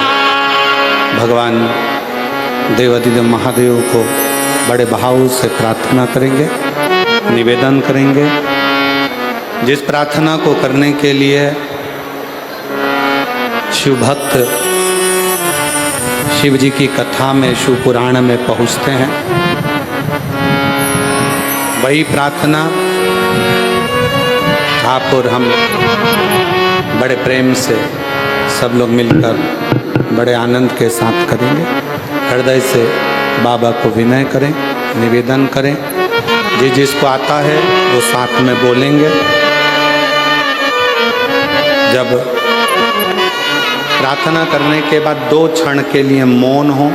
भगवान देवाधिदेव महादेव को बड़े भाव से प्रार्थना करेंगे, निवेदन करेंगे। जिस प्रार्थना को करने के लिए शिव भक्त शिव जी की कथा में, शिव पुराण में पहुँचते हैं, वही प्रार्थना आप और हम बड़े प्रेम से सब लोग मिलकर बड़े आनंद के साथ करेंगे। हृदय से बाबा को विनय करें, निवेदन करें। जिसको आता है वो साथ में बोलेंगे। जब प्रार्थना करने के बाद 2 क्षण के लिए मौन हो,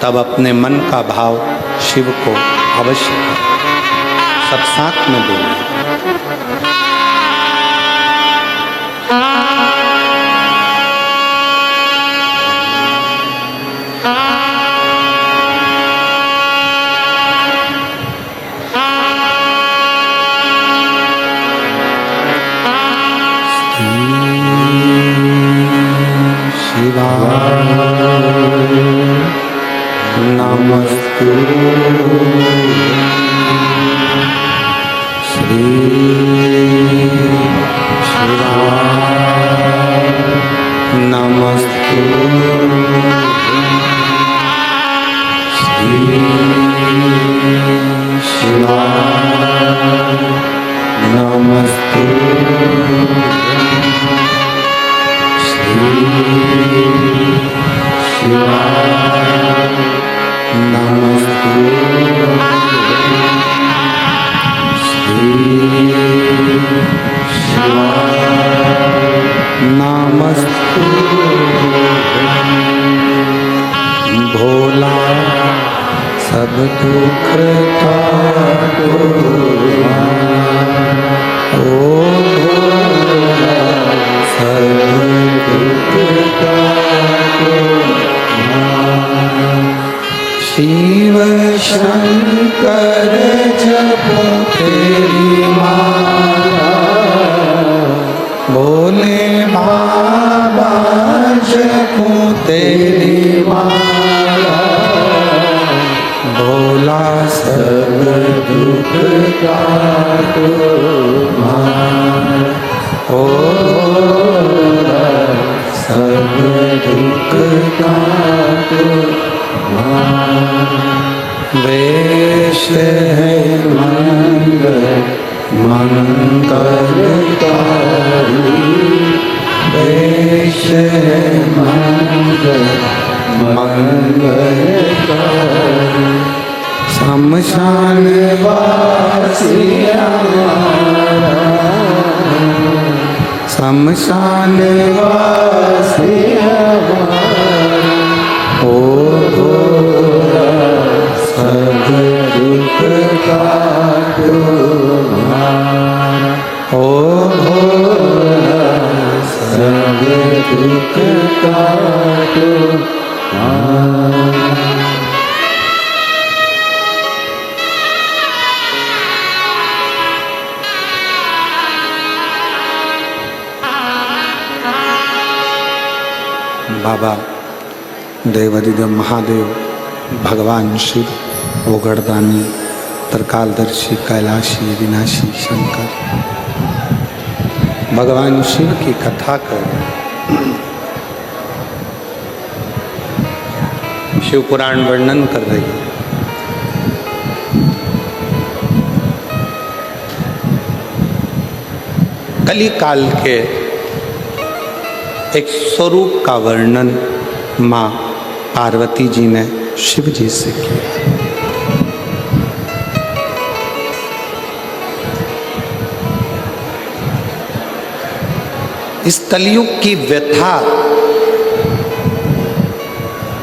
तब अपने मन का भाव शिव को अवश्य सब साथ में बोलें। नमस्तु श्री शिवाय, नमस्तु श्री शिवाय, नमस्तु श्री शिवाय, नमस्तु श्री शिवाय, नमस्तु भोला सब दुख काटो, ओ भोला सब दुख काटो, शिव शंकर जपो तेरी माला, भोले बाबा जपो तेरी माला, भोला सब दुख काटो ओ भोला सब दुख काटो। वेश है मंगल मंगलकारी, वेश है मंगल मंगलकारी, शमशान वासी हमारा, शमशान वासी हमारा, ओ भोला सब दुख काटो हमारा, ओ भोला सब दुख काटो हमारा। बाबा देवादिदेव महादेव, भगवान शिव, ओगड़दानी, त्रिकालदर्शी, कैलाशी, विनाशी शंकर, भगवान शिव की कथा कर, शिव पुराण वर्णन कर रही है। कली काल के एक स्वरूप का वर्णन माँ पार्वती जी ने शिव जी से किया। इस कलयुग की व्यथा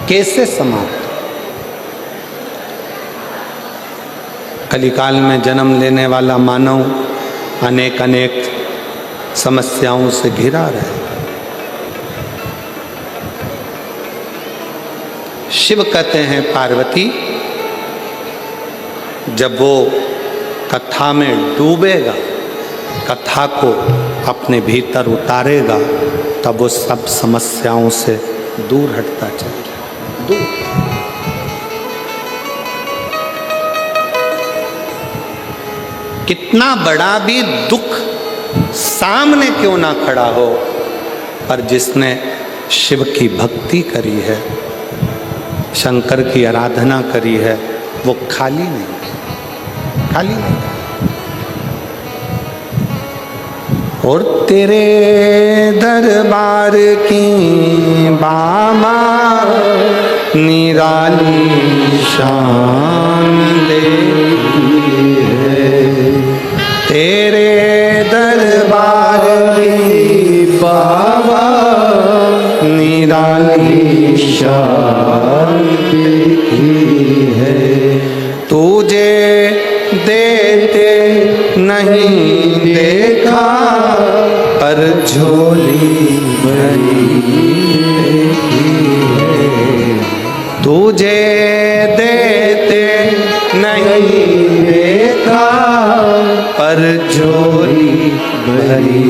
कैसे समाप्त? कलिकाल में जन्म लेने वाला मानव अनेक अनेक समस्याओं से घिरा रहे। शिव कहते हैं पार्वती, जब वो कथा में डूबेगा, कथा को अपने भीतर उतारेगा, तब वो सब समस्याओं से दूर हटता चलेगा। दूर कितना बड़ा भी दुख सामने क्यों ना खड़ा हो, पर जिसने शिव की भक्ति करी है, शंकर की आराधना करी है, वो खाली नहीं, खाली नहीं। और तेरे दरबार की बामा निराली शान देखी है, तेरे दरबार की बाबा निराली शान देखी है। तुझे देते नहीं देखा, पर झोली भरी देखी है। तुझे देते नहीं देखा, पर झोली भरी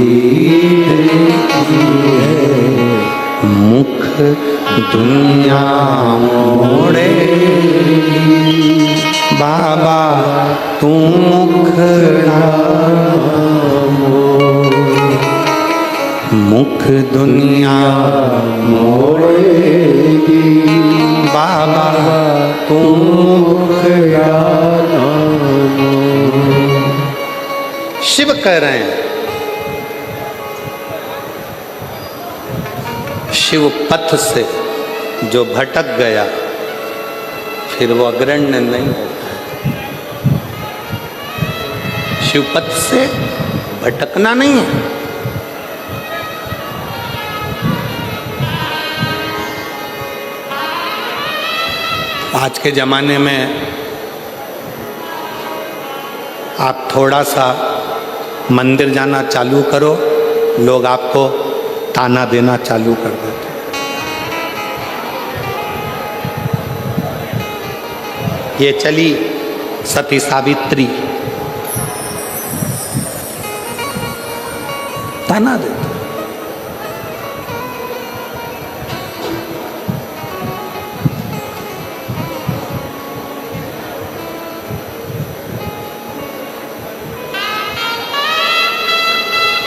देखी है। मुख दुनिया मोड़े बाबा, तू मुखड़ा मोड़, मुख दुनिया मोड़ेगी बाबा, तू मुखड़ा मोड़। शिव कह रहे हैं, शिव पथ से जो भटक गया, फिर वो अग्रण्य नहीं होता। शिव पथ से भटकना नहीं है। आज के जमाने में आप थोड़ा सा मंदिर जाना चालू करो, लोग आपको ताना देना चालू कर देते। ये चली सती सावित्री, ताना देते।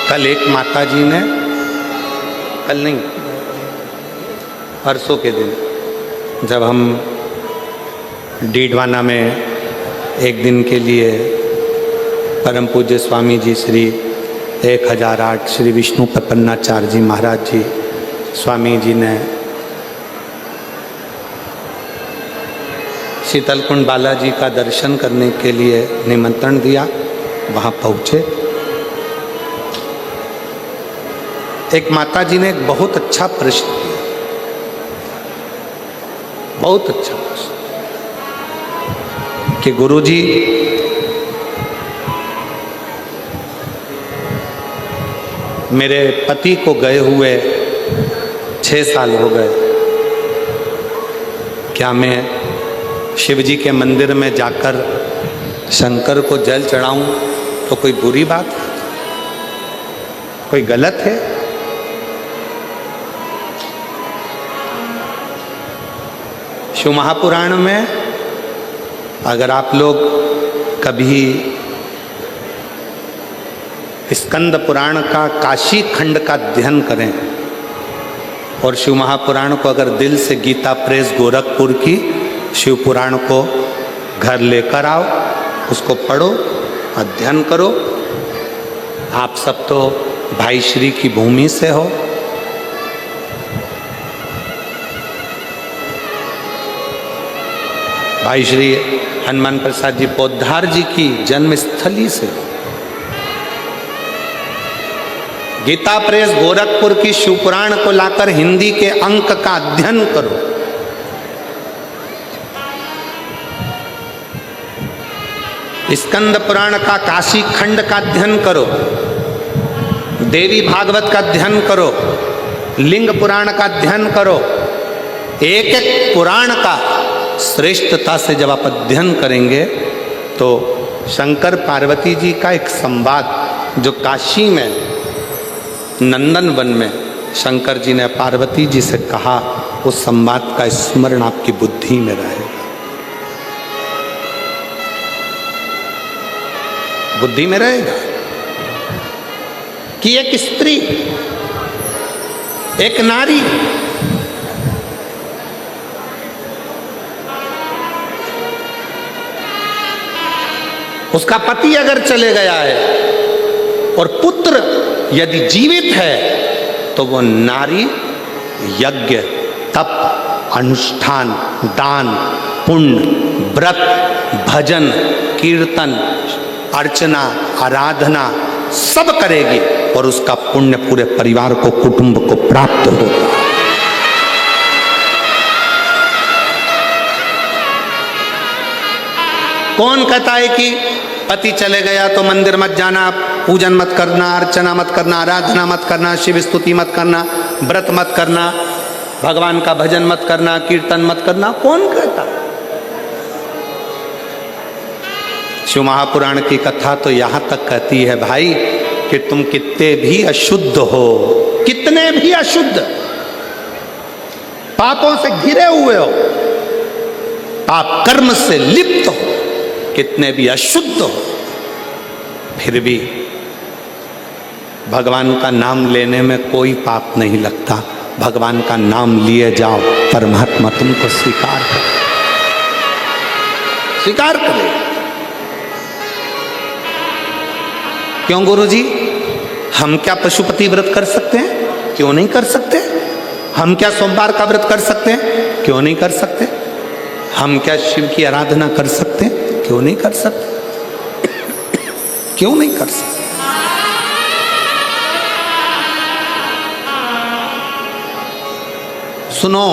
कल एक माता जी ने, कल नहीं परसों के दिन, जब हम डीडवाना में एक दिन के लिए परम पूज्य स्वामी जी श्री 1008 श्री विष्णु प्रपन्नाचार्य जी महाराज जी स्वामी जी ने शीतलकुंड बालाजी का दर्शन करने के लिए निमंत्रण दिया। वहाँ पहुँचे, एक माता जी ने एक बहुत अच्छा प्रश्न किया, बहुत अच्छा प्रश्न, कि गुरुजी मेरे पति को गए हुए 6 साल हो गए, क्या मैं शिव जी के मंदिर में जाकर शंकर को जल चढ़ाऊं तो कोई बुरी बात है, कोई गलत है? शिव महापुराण में अगर आप लोग कभी स्कंद पुराण का काशी खंड का अध्ययन करें और शिव महापुराण को अगर दिल से गीता प्रेस गोरखपुर की शिव पुराण को घर लेकर आओ, उसको पढ़ो, अध्ययन करो। आप सब तो भाई श्री की भूमि से हो। भाई श्री हनुमान प्रसाद जी पोद्दार जी की जन्मस्थली से। गीता प्रेस गोरखपुर की शिव पुराण को लाकर हिंदी के अंक का अध्ययन करो। स्कंद पुराण का काशी खंड का अध्ययन करो, देवी भागवत का अध्ययन करो, लिंग पुराण का अध्ययन करो। एक एक पुराण का श्रेष्ठता से जब आप अध्ययन करेंगे तो शंकर पार्वती जी का एक संवाद जो काशी में नंदन वन में शंकर जी ने पार्वती जी से कहा, उस संवाद का स्मरण आपकी बुद्धि में रहेगा, बुद्धि में रहेगा कि एक स्त्री, एक नारी उसका पति अगर चले गया है और पुत्र यदि जीवित है तो वो नारी यज्ञ, तप, अनुष्ठान, दान, पुण्य, व्रत, भजन, कीर्तन, अर्चना, आराधना सब करेगी और उसका पुण्य पूरे परिवार को, कुटुंब को प्राप्त होगा। कौन कहता है कि पति चले गया तो मंदिर मत जाना, पूजन मत करना, अर्चना मत करना, आराधना मत करना, शिव स्तुति मत करना, व्रत मत करना, भगवान का भजन मत करना, कीर्तन मत करना? कौन कहता? शिव महापुराण की कथा तो यहां तक कहती है भाई कि तुम कितने भी अशुद्ध हो, कितने भी अशुद्ध, पापों से घिरे हुए हो, पाप कर्म से लिप्त हो, कितने भी अशुद्ध हो, फिर भी भगवान का नाम लेने में कोई पाप नहीं लगता। भगवान का नाम लिए जाओ, परमात्मा तुमको स्वीकार करे, स्वीकार करे। क्यों गुरुजी? हम क्या पशुपति व्रत कर सकते हैं? क्यों नहीं कर सकते? हम क्या सोमवार का व्रत कर सकते हैं? क्यों नहीं कर सकते? हम क्या शिव की आराधना कर सकते हैं? क्यों नहीं कर सकते? क्यों नहीं कर सकते? सुनो,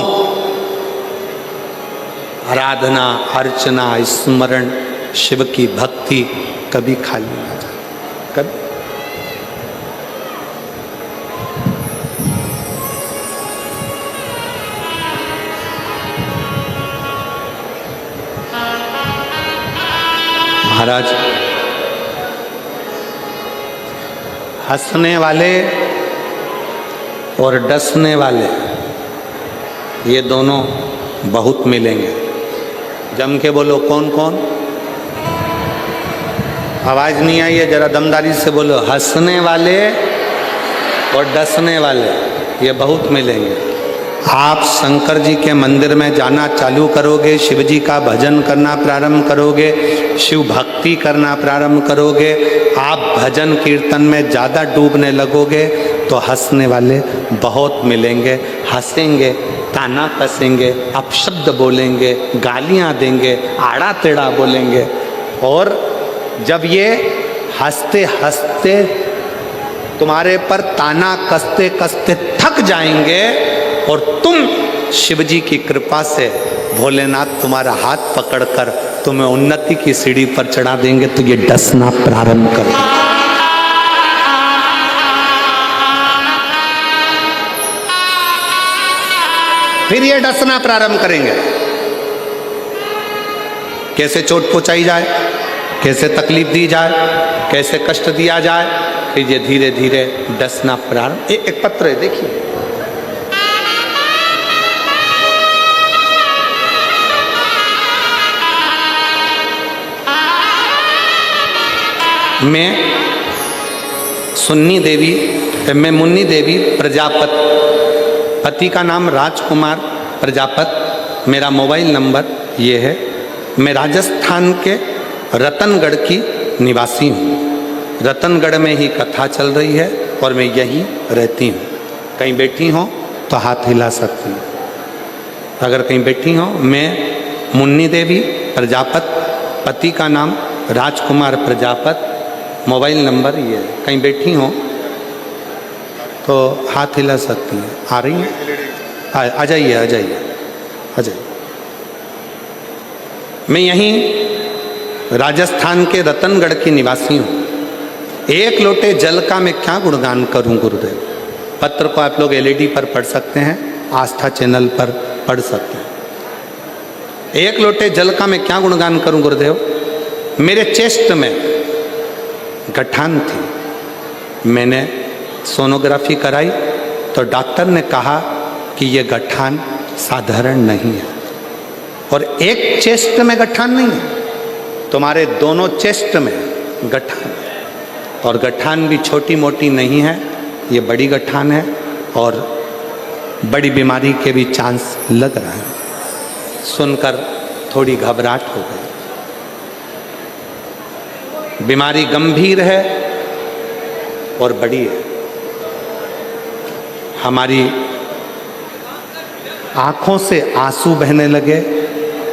आराधना, अर्चना, स्मरण, शिव की भक्ति कभी खाली ना जाए, कभी। महाराज, हंसने वाले और डसने वाले ये दोनों बहुत मिलेंगे। जम के बोलो, कौन कौन? आवाज नहीं आई है, जरा दमदारी से बोलो। हंसने वाले और डसने वाले ये बहुत मिलेंगे। आप शंकर जी के मंदिर में जाना चालू करोगे, शिव जी का भजन करना प्रारंभ करोगे, शिव भक्ति करना प्रारंभ करोगे, आप भजन कीर्तन में ज़्यादा डूबने लगोगे तो हंसने वाले बहुत मिलेंगे। हंसेंगे, ताना कसेंगे, अपशब्द बोलेंगे, गालियाँ देंगे, आड़ा टेढ़ा बोलेंगे। और जब ये हंसते हंसते तुम्हारे पर ताना कसते कसते थक जाएंगे और तुम शिव जी की कृपा से भोलेनाथ तुम्हारा हाथ पकड़कर तुम्हें उन्नति की सीढ़ी पर चढ़ा देंगे तो ये डसना प्रारंभ कर दो। फिर ये डसना प्रारंभ करेंगे। कैसे चोट पहुंचाई जाए, कैसे तकलीफ दी जाए, कैसे कष्ट दिया जाए, फिर ये धीरे धीरे डसना प्रारंभ। एक पत्र है, देखिए। मैं मुन्नी देवी प्रजापत, पति का नाम राजकुमार प्रजापत, मेरा मोबाइल नंबर ये है। मैं राजस्थान के रतनगढ़ की निवासी हूँ। रतनगढ़ में ही कथा चल रही है और मैं यहीं रहती हूँ। कहीं बैठी हो तो हाथ हिला सकती हूँ। अगर कहीं बैठी हो, मैं मुन्नी देवी प्रजापत, पति का नाम राजकुमार प्रजापत, मोबाइल नंबर ये है। कहीं बैठी हो तो हाथ हिला सकती हैं। आ रही हैं? आ जाइए, आ जाइए, आ जाइए। मैं यहीं राजस्थान के रतनगढ़ की निवासी हूँ। एक लोटे जल का मैं क्या गुणगान करूँ गुरुदेव। पत्र को आप लोग एलईडी पर पढ़ सकते हैं, आस्था चैनल पर पढ़ सकते हैं। एक लोटे जल का मैं क्या गुणगान करूँ गुरुदेव। मेरे चेस्ट में गठान थी, मैंने सोनोग्राफी कराई तो डॉक्टर ने कहा कि ये गठान साधारण नहीं है। और एक चेस्ट में गठान नहीं है, तुम्हारे दोनों चेस्ट में गठान है। और गठान भी छोटी मोटी नहीं है, ये बड़ी गठान है और बड़ी बीमारी के भी चांस लग रहा है। सुनकर थोड़ी घबराहट हो गई। बीमारी गंभीर है और बड़ी है। हमारी आंखों से आंसू बहने लगे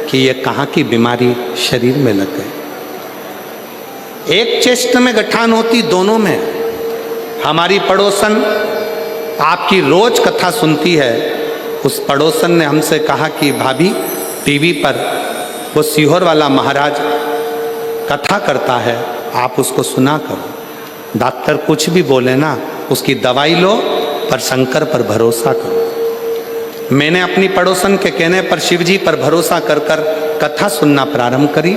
कि ये कहाँ की बीमारी शरीर में लग गई। एक चेस्ट में गठान होती, दोनों में। हमारी पड़ोसन आपकी रोज कथा सुनती है। उस पड़ोसन ने हमसे कहा कि भाभी, टीवी पर वो सीहोर वाला महाराज कथा करता है, आप उसको सुना करो। डॉक्टर कुछ भी बोले ना, उसकी दवाई लो पर शंकर पर भरोसा करो। मैंने अपनी पड़ोसन के कहने पर शिव जी पर भरोसा कर कर कथा सुनना प्रारंभ करी।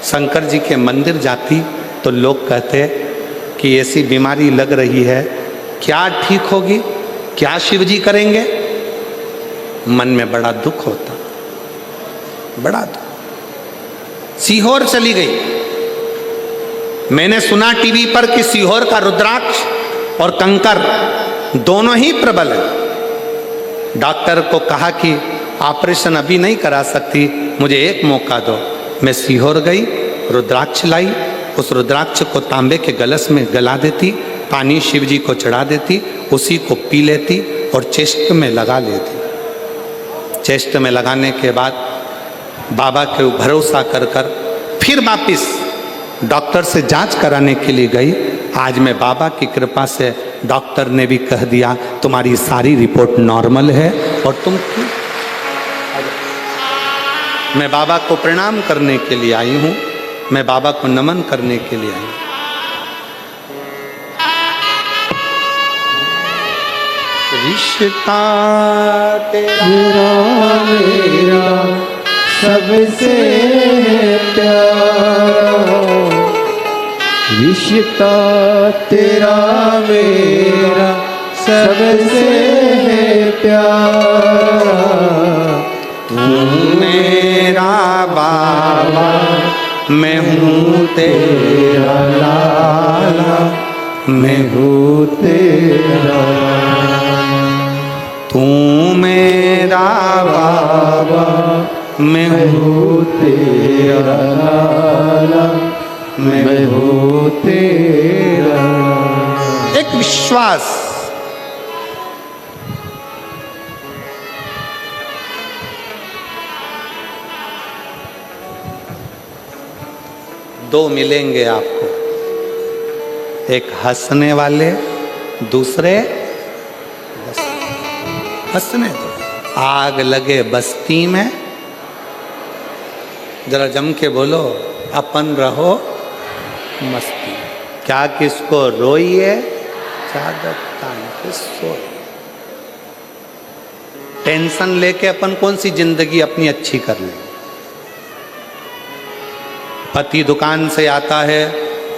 शंकर जी के मंदिर जाती तो लोग कहते कि ऐसी बीमारी लग रही है, क्या ठीक होगी, क्या शिव जी करेंगे। मन में बड़ा दुख होता, बड़ा दुख। सीहोर चली गई। मैंने सुना टीवी पर कि सीहोर का रुद्राक्ष और कंकर दोनों ही प्रबल है। डॉक्टर को कहा कि ऑपरेशन अभी नहीं करा सकती, मुझे एक मौका दो। मैं सीहोर गई, रुद्राक्ष लाई। उस रुद्राक्ष को तांबे के गलस में गला देती, पानी शिव जी को चढ़ा देती, उसी को पी लेती और चेस्ट में लगा लेती। चेस्ट में लगाने के बाद बाबा के भरोसा कर कर फिर वापिस डॉक्टर से जांच कराने के लिए गई। आज मैं बाबा की कृपा से, डॉक्टर ने भी कह दिया तुम्हारी सारी रिपोर्ट नॉर्मल है और तुम क्यों। मैं बाबा को प्रणाम करने के लिए आई हूँ, मैं बाबा को नमन करने के लिए आई हूँ। रिश्ता तेरा मेरा सबसे प्यारा, रिश्ता तेरा मेरा सबसे प्यारा। तू मेरा बाबा, मैं हूँ तेरा लाला, मैं हूँ तेरा। तू मेरा बाबा, मैं हूँ तेरा लाला, मैं हूँ तेरा। एक विश्वास, दो मिलेंगे आपको, एक हंसने वाले, दूसरे हंसने दो। आग लगे बस्ती में, जरा जम के बोलो, अपन रहो मस्ती। क्या किसको रोइए, चादर तान के सोइए। टेंशन लेके अपन कौन सी जिंदगी अपनी अच्छी कर लेंगे। पति दुकान से आता है,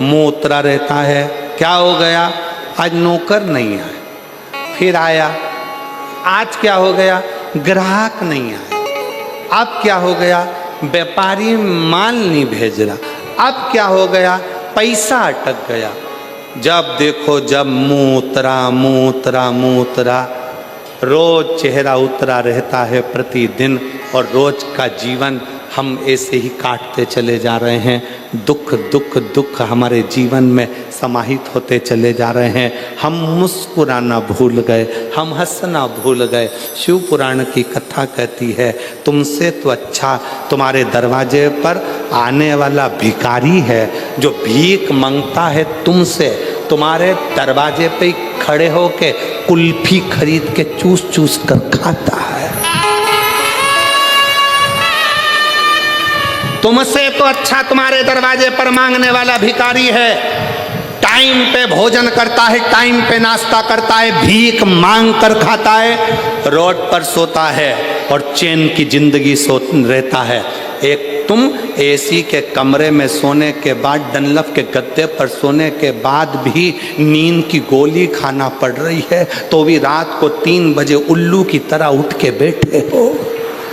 मुंह उतरा रहता है, क्या हो गया, आज नौकर नहीं आए। फिर आया, आज क्या हो गया, ग्राहक नहीं आया। अब क्या हो गया, व्यापारी माल नहीं भेज रहा। अब क्या हो गया, पैसा अटक गया। जब देखो जब मुंह उतरा, रोज चेहरा उतरा रहता है प्रतिदिन, और रोज का जीवन हम ऐसे ही काटते चले जा रहे हैं। दुख हमारे जीवन में समाहित होते चले जा रहे हैं। हम मुस्कुराना भूल गए, हम हंसना भूल गए। शिव पुराण की कथा कहती है, तुमसे तो अच्छा तुम्हारे दरवाजे पर आने वाला भिखारी है जो भीख मांगता है तुमसे, तुम्हारे दरवाजे पे ही खड़े होके कुल्फी खरीद के चूस कर खाता है। तुमसे तो अच्छा तुम्हारे दरवाजे पर मांगने वाला भिखारी है, टाइम पे भोजन करता है, टाइम पे नाश्ता करता है, भीख मांग कर खाता है, रोड पर सोता है और चैन की जिंदगी रहता है। एक तुम एसी के कमरे में सोने के बाद, डनलप के गद्दे पर सोने के बाद भी नींद की गोली खाना पड़ रही है, तो भी रात को 3 बजे उल्लू की तरह उठ के बैठे हो।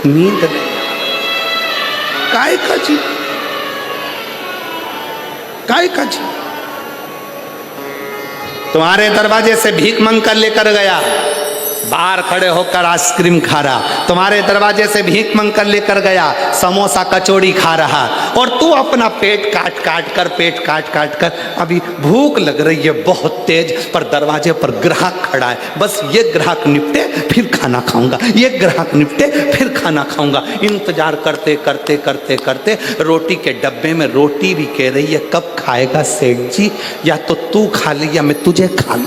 नींद नहीं, काय का जी तुम्हारे दरवाजे से भीख मांग कर लेकर गया, बाहर खड़े होकर आइसक्रीम खा रहा, तुम्हारे दरवाजे से भीख मांग कर लेकर गया, समोसा कचौड़ी खा रहा, और तू अपना पेट काट काट कर अभी भूख लग रही है बहुत तेज, पर दरवाजे पर ग्राहक खड़ा है, बस ये ग्राहक निपटे फिर खाना खाऊंगा, ये ग्राहक निपटे फिर खाना खाऊंगा। इंतजार करते करते करते करते रोटी के डब्बे में रोटी भी कह रही है, कब खाएगा सेठ जी, या तो तू खा ले या मैं तुझे खा लूं।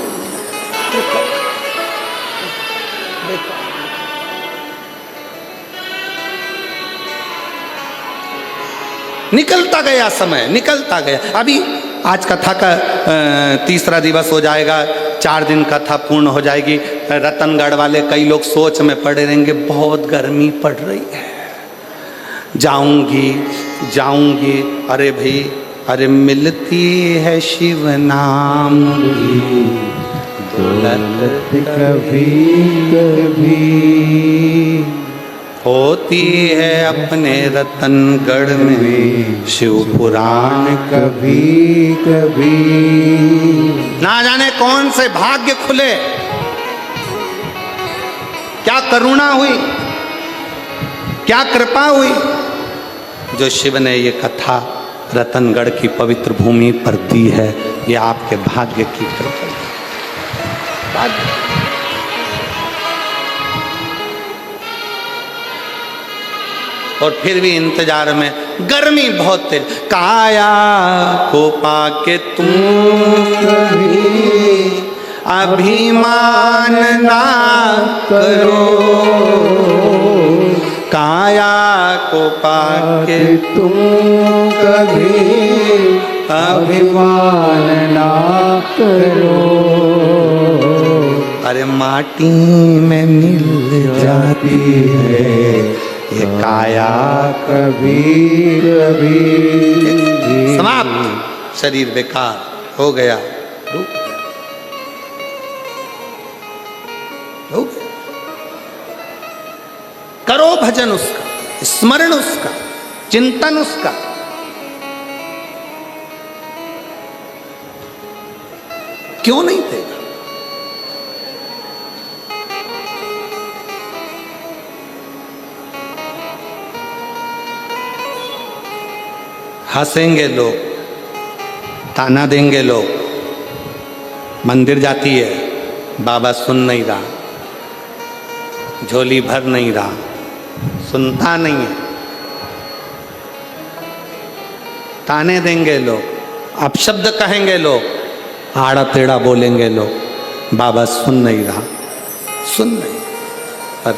निकलता गया समय, निकलता गया। अभी आज कथा का 3रा दिवस हो जाएगा, 4 दिन कथा पूर्ण हो जाएगी। रतनगढ़ वाले कई लोग सोच में पड़े रहेंगे, बहुत गर्मी पड़ रही है, जाऊंगी। अरे भाई, अरे मिलती है शिव नाम की दौलत कभी होती है अपने रतनगढ़ में शिव पुराण कभी। ना जाने कौन से भाग्य खुले, क्या करुणा हुई, क्या कृपा हुई, जो शिव ने ये कथा रतनगढ़ की पवित्र भूमि पर दी है। ये आपके भाग्य की कृपा। और फिर भी इंतजार में, गर्मी बहुत तेज, काया को पाके तुम कभी अभिमान ना करो, काया को पाके तुम कभी अभिमान ना करो। अरे माटी में मिल जाती है ये काया कभी। समाप्त, शरीर बेकार हो गया। करो भजन उसका, स्मरण उसका, चिंतन उसका। क्यों नहीं देगा? हंसेंगे लोग, ताना देंगे लोग, मंदिर जाती है, बाबा सुन नहीं रहा, झोली भर नहीं रहा, सुनता नहीं है, ताने देंगे लोग, अपशब्द कहेंगे लोग, आड़ा टेढ़ा बोलेंगे लोग, बाबा सुन नहीं रहा, सुन नहीं। पर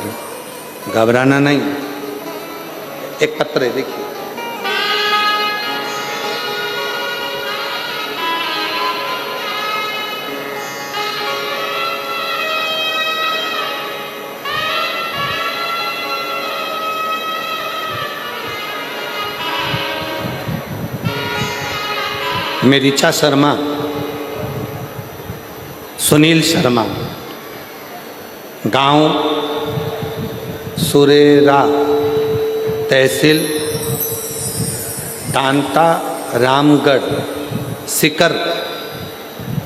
घबराना नहीं। एक पत्र है, देखिए, मेरीचा शर्मा, सुनील शर्मा, गांव सुरेरा, तहसील तांता, रामगढ़, सिकर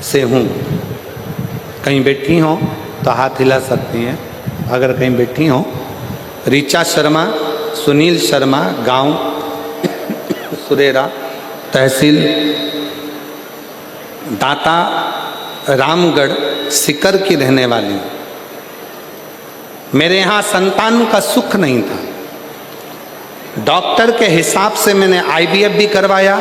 से हूँ। कहीं बैठी हो तो हाथ हिला सकती हैं अगर कहीं बैठी हो। ऋचा शर्मा, सुनील शर्मा, गांव सुरेरा, तहसील दाता रामगढ़, सिकर की रहने वाली हूँ। मेरे यहाँ संतान का सुख नहीं था। डॉक्टर के हिसाब से मैंने IVF भी करवाया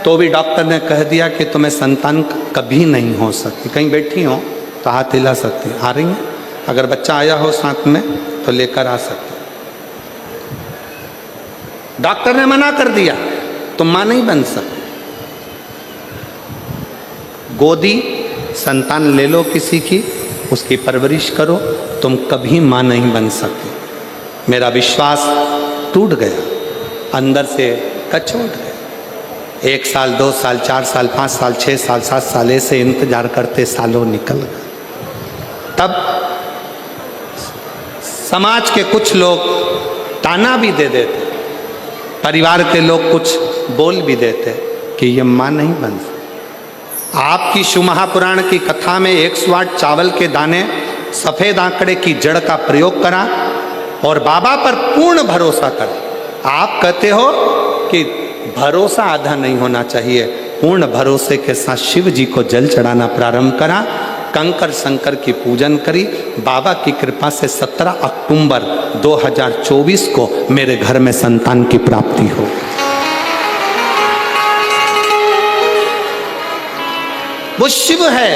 तो भी डॉक्टर ने कह दिया कि तुम्हें संतान कभी नहीं हो सकती। कहीं बैठी हो तो हाथ हिला सकती, आ रही हैं। अगर बच्चा आया हो साथ में तो लेकर आ सकते। डॉक्टर ने मना कर दिया, तुम मां नहीं बन सकते। गोदी संतान ले लो किसी की, उसकी परवरिश करो, तुम कभी मां नहीं बन सकते। मेरा विश्वास टूट गया, अंदर से कचोट गया। 1 साल, 2 साल, 4 साल, 5 साल, 6 साल, 7 साल ऐसे इंतजार करते सालों निकल गए। तब समाज के कुछ लोग ताना भी दे देते, परिवार के लोग कुछ बोल भी देते कि ये मां नहीं बन सकती। आपकी शिव महापुराण की कथा में 108 चावल के दाने, सफेद आंकड़े की जड़ का प्रयोग करा और बाबा पर पूर्ण भरोसा करा। आप कहते हो कि भरोसा आधा नहीं होना चाहिए। पूर्ण भरोसे के साथ शिव जी को जल चढ़ाना प्रारंभ करा, कंकर शंकर की पूजन करी। बाबा की कृपा से 17 अक्टूबर 2024 को मेरे घर में संतान की प्राप्ति हो। वो शिव है,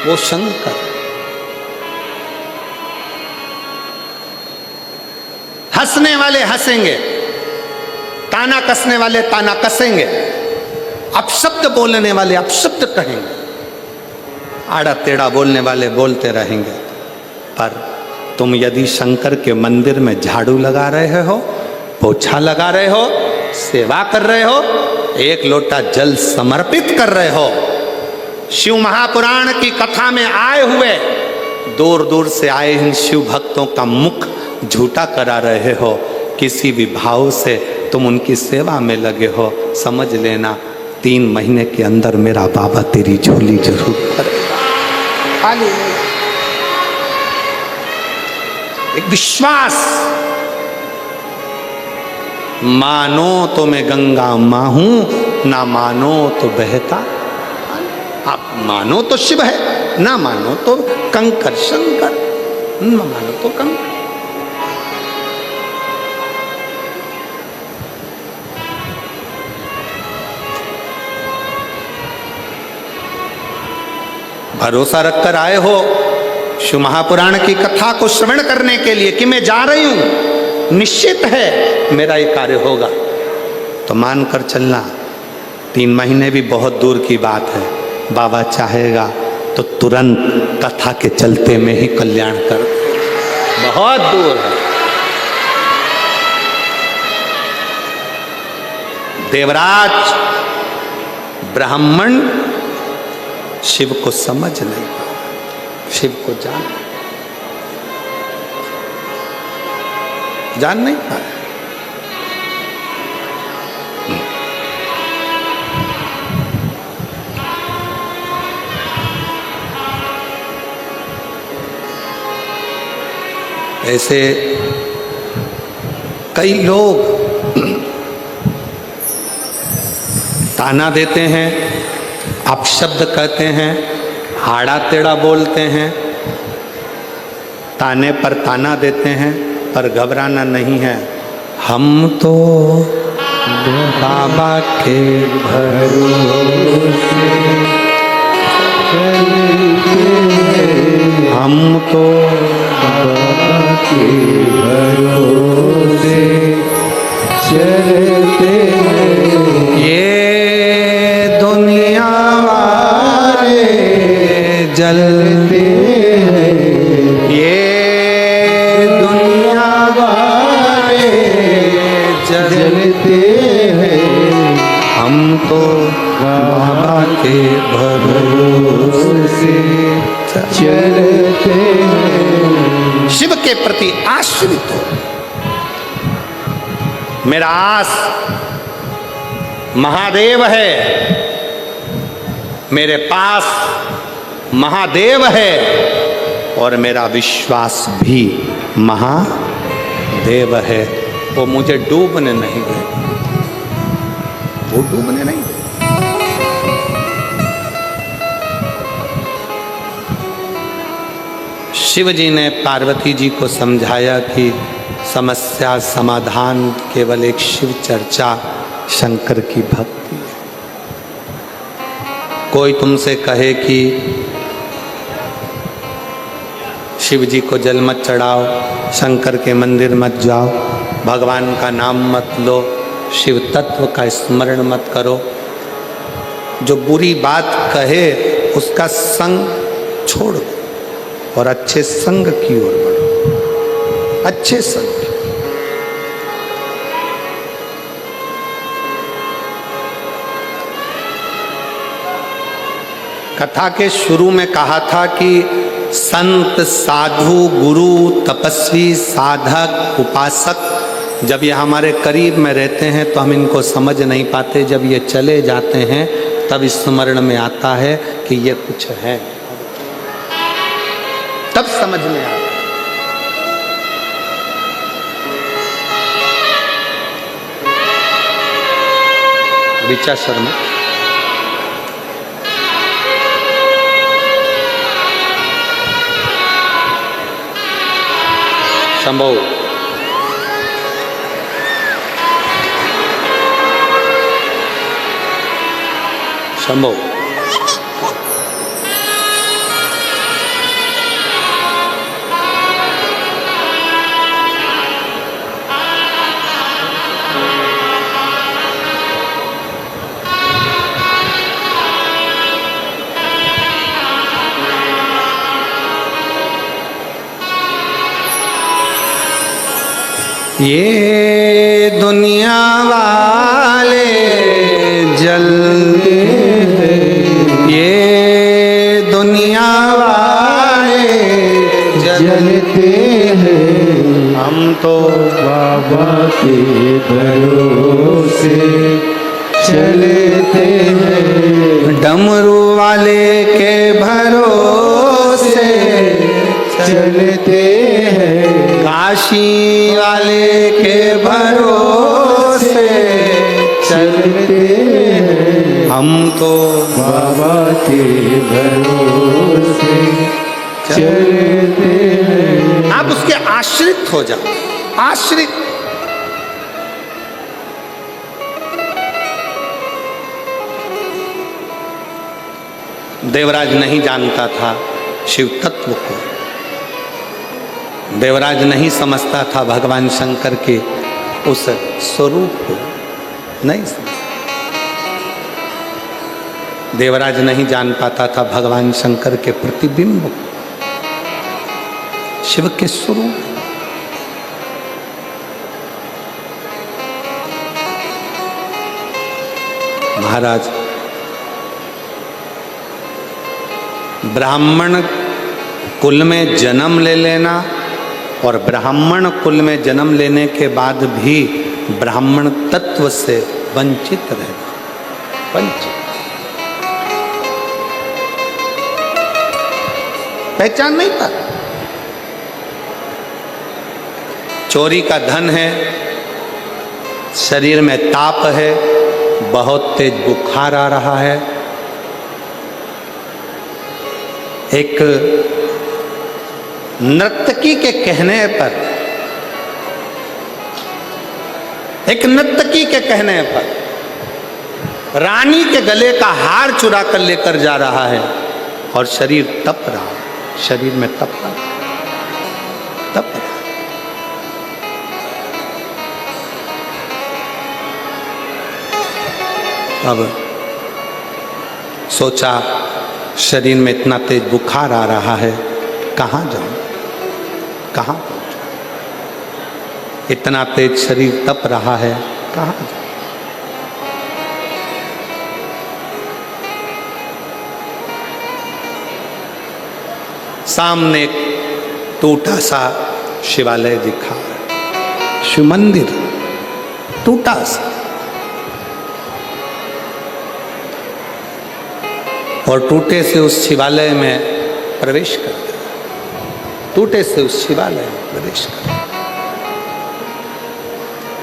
वो शंकर। हंसने वाले हंसेंगे, ताना कसने वाले ताना कसेंगे, अपशब्द बोलने वाले अपशब्द कहेंगे, आड़ा टेढ़ा बोलने वाले बोलते रहेंगे। पर तुम यदि शंकर के मंदिर में झाड़ू लगा रहे हो, पोछा लगा रहे हो, सेवा कर रहे हो, 1 लोटा जल समर्पित कर रहे हो, शिव महापुराण की कथा में आए हुए दूर दूर से आए इन शिव भक्तों का मुख झूठा करा रहे हो, किसी भी भाव से तुम उनकी सेवा में लगे हो, समझ लेना 3 महीने के अंदर मेरा बाबा तेरी झोली जरूर करेगा। एक विश्वास, मानो तो मैं गंगा मां हूं, ना मानो तो बहता। आप मानो तो शिव है, ना मानो तो कंकर शंकर, ना मानो तो कंकर। भरोसा रखकर आए हो शिव महापुराण की कथा को श्रवण करने के लिए कि मैं जा रही हूं, निश्चित है मेरा ये कार्य होगा, तो मान कर चलना। 3 महीने भी बहुत दूर की बात है। बाबा चाहेगा तो तुरंत कथा के चलते में ही कल्याण कर, बहुत दूर है। देवराज ब्राह्मण शिव को समझ नहीं पाया, शिव को जान नहीं पाया। ऐसे कई लोग ताना देते हैं, अपशब्द कहते हैं, आड़ा टेढ़ा बोलते हैं, ताने पर ताना देते हैं, पर घबराना नहीं है। हम तो बाबा के भरोसे, हम तो बाबा के भरोसे चलते हैं। ये दुनिया वाले जलते हैं, ये दुनिया वाले जलते हैं, हम तो बाबा के भरोसे चलते हैं। शिव के प्रति आश्रित हो। मेरा आस महादेव है, मेरे पास महादेव है और मेरा विश्वास भी महादेव है। वो मुझे डूबने नहीं दे, वो डूबने नहीं दे। शिव जी ने पार्वती जी को समझाया कि समस्या समाधान केवल एक शिव चर्चा, शंकर की भक्ति है। कोई तुमसे कहे कि शिव जी को जल मत चढ़ाओ, शंकर के मंदिर मत जाओ, भगवान का नाम मत लो, शिव तत्व का स्मरण मत करो, जो बुरी बात कहे उसका संग छोड़ दो और अच्छे संग की ओर बढ़ो, अच्छे संग। कथा के शुरू में कहा था कि संत, साधु, गुरु, तपस्वी, साधक, उपासक जब ये हमारे करीब में रहते हैं तो हम इनको समझ नहीं पाते, जब ये चले जाते हैं तब स्मरण में आता है कि ये कुछ है, तब समझ में आता है। ऋचा शर्मा, शंभो, शंभो, ये दुनिया वाले जलते हैं, ये दुनिया वाले जलते हैं, हम तो बाबा के भरोसे चलते हैं, डमरू वाले के भरोसे चलते हैं, काशी वाले के भरोसे चलते हैं, हम तो बाबा के भरोसे चलते हैं। आप उसके आश्रित हो जाओ, आश्रित। देवराज नहीं जानता था शिव तत्व को, देवराज नहीं समझता था भगवान शंकर के उस स्वरूप को, नहीं समझता। देवराज नहीं जान पाता था भगवान शंकर के प्रतिबिंब को, शिव के स्वरूप। महाराज, ब्राह्मण कुल में जन्म ले लेना और ब्राह्मण कुल में जन्म लेने के बाद भी ब्राह्मण तत्व से वंचित रहना, वंचित, पहचान नहीं पाता। चोरी का धन है, शरीर में ताप है, बहुत तेज बुखार आ रहा है, एक नर्तकी के कहने पर, एक नर्तकी के कहने पर रानी के गले का हार चुरा कर लेकर जा रहा है और शरीर तप रहा है, शरीर में तप रहा, तप रहा। अब सोचा शरीर में इतना तेज बुखार आ रहा है, कहाँ जाऊं, कहाँ पहुंचूं, इतना तेज शरीर तप रहा है, कहाँ जाऊं। सामने एक टूटा सा शिवालय दिखा, शिव मंदिर टूटा सा, और टूटे से उस शिवालय में प्रवेश कर गया। टूटे से उस शिवालय में प्रवेश कर गया।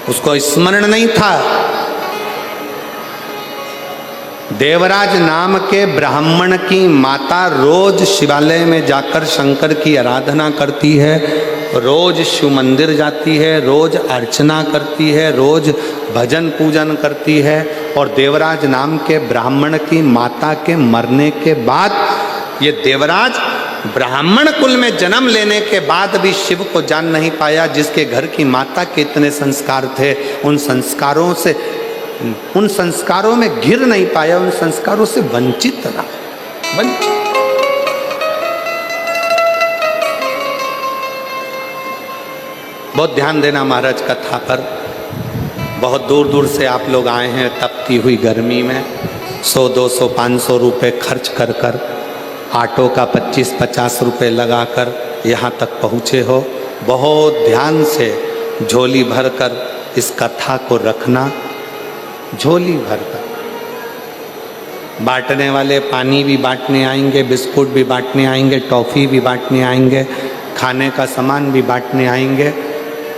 उसको स्मरण नहीं था। देवराज नाम के ब्राह्मण की माता रोज शिवालय में जाकर शंकर की आराधना करती है, रोज शिव मंदिर जाती है, रोज अर्चना करती है, रोज भजन पूजन करती है। और देवराज नाम के ब्राह्मण की माता के मरने के बाद ये देवराज ब्राह्मण कुल में जन्म लेने के बाद भी शिव को जान नहीं पाया। जिसके घर की माता के इतने संस्कार थे, उन संस्कारों में घिर नहीं पाया, उन संस्कारों से वंचित रहा। वंचित। बहुत ध्यान देना महाराज कथा पर। बहुत दूर दूर से आप लोग आए हैं तपती हुई गर्मी में, 100, 200, 500 रुपये खर्च कर कर, ऑटो का 25-50 रुपये लगाकर यहाँ तक पहुँचे हो। बहुत ध्यान से झोली भरकर इस कथा को रखना, झोली भरकर। बांटने वाले पानी भी बांटने आएंगे, बिस्कुट भी बांटने आएंगे, टॉफ़ी भी बांटने आएंगे, खाने का सामान भी बांटने आएंगे।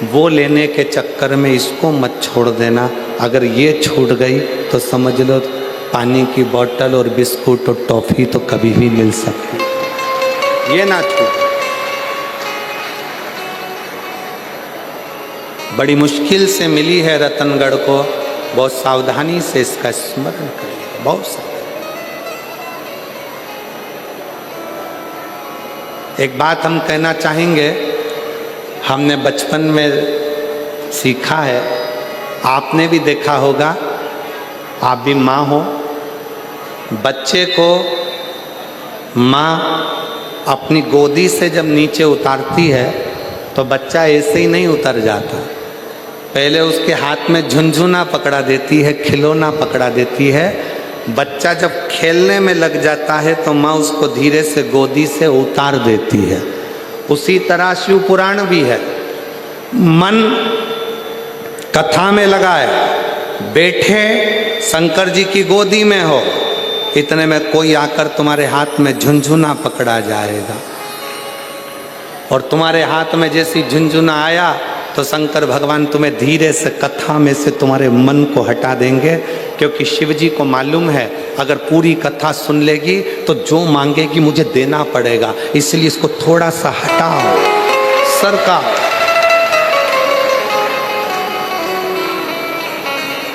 वो लेने के चक्कर में इसको मत छोड़ देना। अगर ये छूट गई तो समझ लो पानी की बोतल और बिस्कुट और टॉफ़ी तो कभी भी मिल सकती, ये ना छूट। बड़ी मुश्किल से मिली है रतनगढ़ को, बहुत सावधानी से इसका स्मरण करिए, बहुत सावधानी। एक बात हम कहना चाहेंगे, हमने बचपन में सीखा है, आपने भी देखा होगा, आप भी माँ हो, बच्चे को माँ अपनी गोदी से जब नीचे उतारती है तो बच्चा ऐसे ही नहीं उतर जाता। पहले उसके हाथ में झुनझुना पकड़ा देती है, खिलौना पकड़ा देती है। बच्चा जब खेलने में लग जाता है तो माँ उसको धीरे से गोदी से उतार देती है। उसी तरह शिव पुराण भी है। मन कथा में लगा है, बैठे शंकर जी की गोदी में हो, इतने में कोई आकर तुम्हारे हाथ में झुनझुना पकड़ा जाएगा। और तुम्हारे हाथ में जैसी झुनझुना आया तो शंकर भगवान तुम्हें धीरे से कथा में से तुम्हारे मन को हटा देंगे, क्योंकि शिव जी को मालूम है अगर पूरी कथा सुन लेगी तो जो मांगेगी मुझे देना पड़ेगा, इसलिए इसको थोड़ा सा हटाओ, सरकाओ,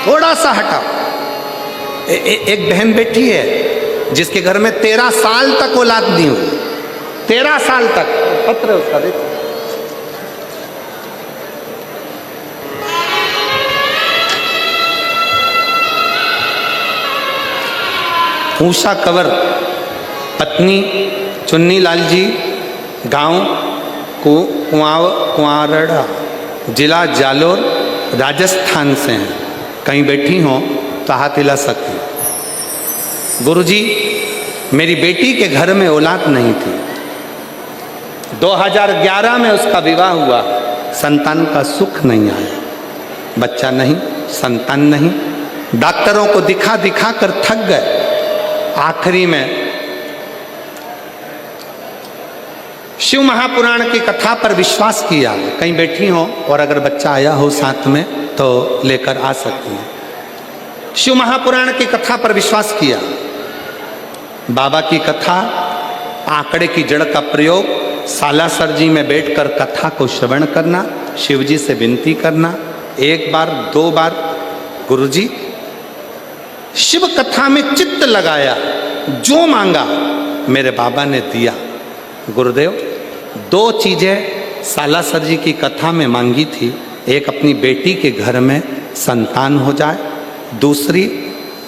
थोड़ा सा हटाओ। एक बहन बैठी है जिसके घर में 13 साल तक औलाद नहीं हुई, 13 साल तक। पत्र है उसका, देखो। ऊषा कंवर, पत्नी चुन्नी लाल जी, गांव कुंवारड़ा, जिला जालोर, राजस्थान से हैं। कहीं बैठी हो तो हाथ हिला सकती। गुरुजी, मेरी बेटी के घर में औलाद नहीं थी। 2011 में उसका विवाह हुआ, संतान का सुख नहीं आया, बच्चा नहीं, संतान नहीं। डॉक्टरों को दिखा दिखा कर थक गए। आखिरी में शिव महापुराण की कथा पर विश्वास किया। कहीं बैठी हो और अगर बच्चा आया हो साथ में तो लेकर आ सकती हैं। शिव महापुराण की कथा पर विश्वास किया। बाबा की कथा, आंकड़े की जड़ का प्रयोग, सालासर जी में बैठकर कथा को श्रवण करना, शिव जी से विनती करना, 1 बार 2 बार। गुरुजी, शिव कथा में चित्त लगाया, जो मांगा मेरे बाबा ने दिया। गुरुदेव, 2 चीजें सालासर जी की कथा में मांगी थी। एक, अपनी बेटी के घर में संतान हो जाए। दूसरी,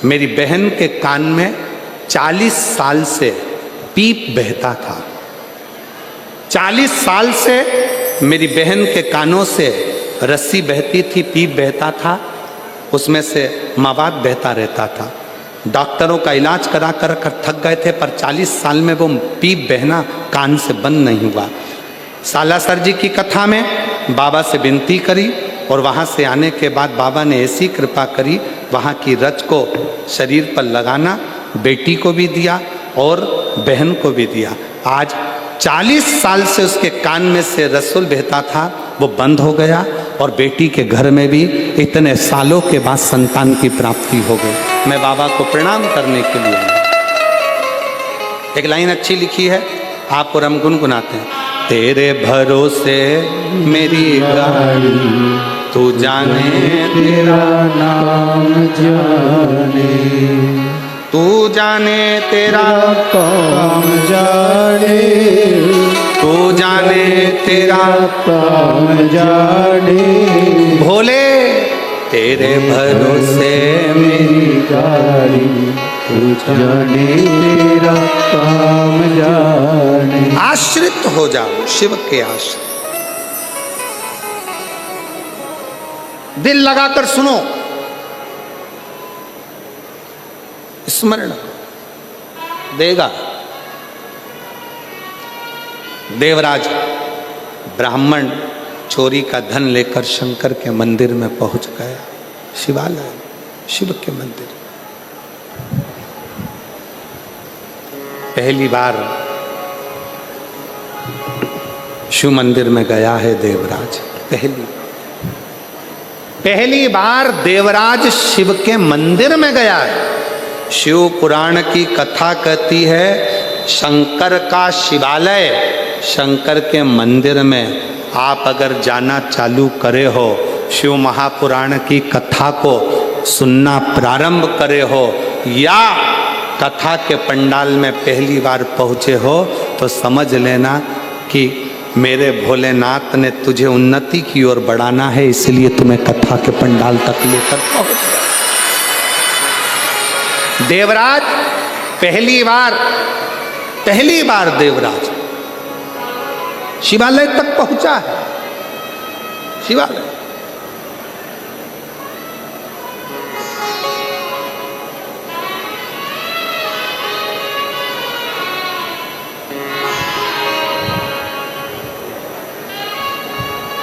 मेरी बहन के कान में 40 साल से पीप बहता था। 40 साल से मेरी बहन के कानों से रस्सी बहती थी, पीप बहता था, उसमें से मवाद बहता रहता था। डॉक्टरों का इलाज करा कर थक गए थे, पर 40 साल में वो पीप बहना कान से बंद नहीं हुआ। सालासर जी की कथा में बाबा से विनती करी और वहाँ से आने के बाद बाबा ने ऐसी कृपा करी, वहाँ की रच को शरीर पर लगाना, बेटी को भी दिया और बहन को भी दिया। आज 40 साल से उसके कान में से रसूल बहता था, वो बंद हो गया और बेटी के घर में भी इतने सालों के बाद संतान की प्राप्ति हो गई। मैं बाबा को प्रणाम करने के लिए आया। एक लाइन अच्छी लिखी है, आप और हम गुनगुनाते हैं। तेरे भरोसे मेरी गाड़ी, तू जाने तेरा नाम जाने, तू जाने तेरा काम जाने, तू जाने तेरा काम जाने, भोले तेरे भरोसे मेरी गाड़ी, तू जाने तेरा काम जाने। आश्रित हो जाओ शिव के आश्रित। दिल लगाकर सुनो, स्मरण देगा। देवराज ब्राह्मण चोरी का धन लेकर शंकर के मंदिर में पहुंच गया। शिवालय, शिव के मंदिर। पहली बार शिव मंदिर में गया है देवराज। पहली बार देवराज शिव के मंदिर में गया है। शिव पुराण की कथा कहती है, शंकर का शिवालय, शंकर के मंदिर में आप अगर जाना चालू करे हो, शिव महापुराण की कथा को सुनना प्रारंभ करे हो, या कथा के पंडाल में पहली बार पहुँचे हो, तो समझ लेना कि मेरे भोलेनाथ ने तुझे उन्नति की ओर बढ़ाना है, इसलिए तुम्हें कथा के पंडाल तक लेकर पहुँच गया। देवराज पहली बार देवराज शिवालय तक पहुंचा है। शिवालय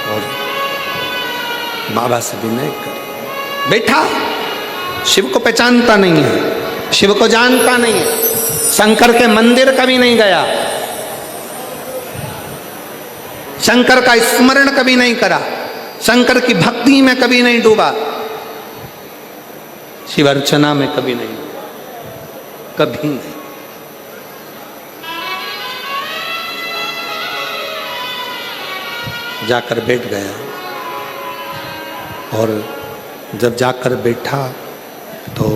और बाबा से विनय कर बैठा। शिव को पहचानता नहीं है, शिव को जानता नहीं है, शंकर के मंदिर कभी नहीं गया, शंकर का स्मरण कभी नहीं करा, शंकर की भक्ति में कभी नहीं डूबा, शिव अर्चना में कभी नहीं डूबा, कभी नहीं। जाकर बैठ गया और जब जाकर बैठा तो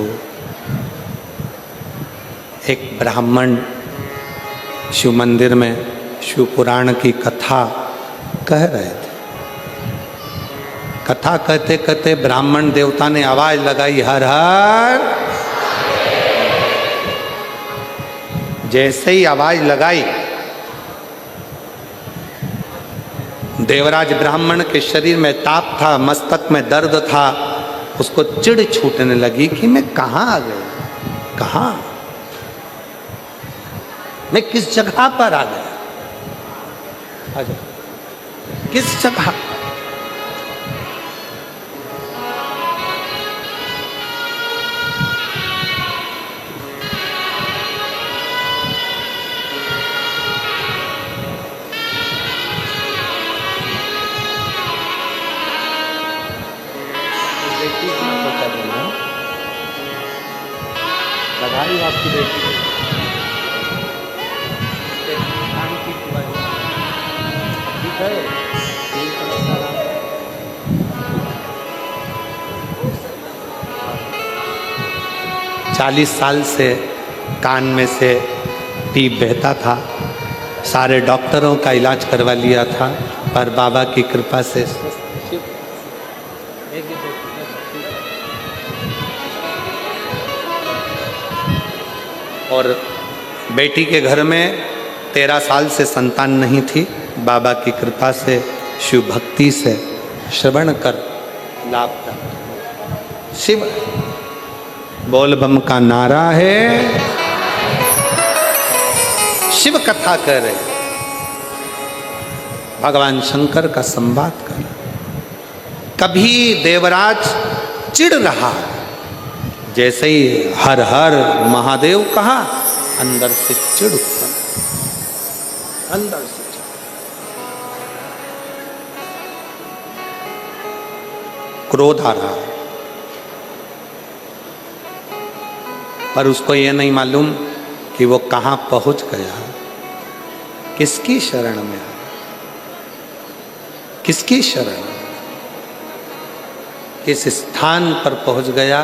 एक ब्राह्मण शिव मंदिर में शिव पुराण की कथा कह रहे थे। कथा कहते कहते ब्राह्मण देवता ने आवाज लगाई, हर हर। जैसे ही आवाज लगाई, देवराज ब्राह्मण के शरीर में ताप था, मस्तक में दर्द था, उसको चिढ़ छूटने लगी कि मैं कहाँ आ गया, कहाँ, मैं किस जगह पर आ गया, किस जगह। बधाई आपकी बेटी ठीक है। 40 साल से कान में से टीप बहता था, सारे डॉक्टरों का इलाज करवा लिया था, पर बाबा की कृपा से और बेटी के घर में 13 साल से संतान नहीं थी। बाबा की कृपा से शिव भक्ति से श्रवण कर लाभ प्राप्त। शिव बोल बम का नारा है, शिव कथा कर रहे, भगवान शंकर का संवाद कर। कभी देवराज चिढ़ रहा, जैसे ही हर हर महादेव कहा, अंदर से चिढ़ उत्पन्न, अंदर से चिढ़। क्रोध आ रहा है, पर उसको ये नहीं मालूम कि वो कहां पहुंच गया, किसकी शरण में है, किसकी शरण में, किस स्थान पर पहुंच गया,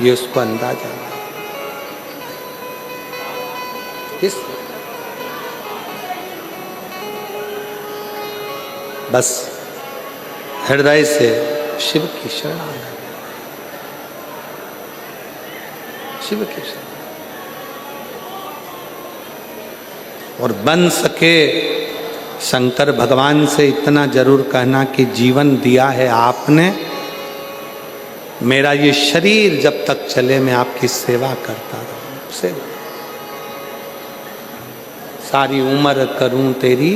ये उसको अंदाजा नहीं। किस बस हृदय से शिव की शरण आ गया, शिव की शरण। और बन सके शंकर भगवान से इतना जरूर कहना कि जीवन दिया है आपने, मेरा ये शरीर जब तक चले मैं आपकी सेवा करता रहूं, सेवा सारी उम्र करूं तेरी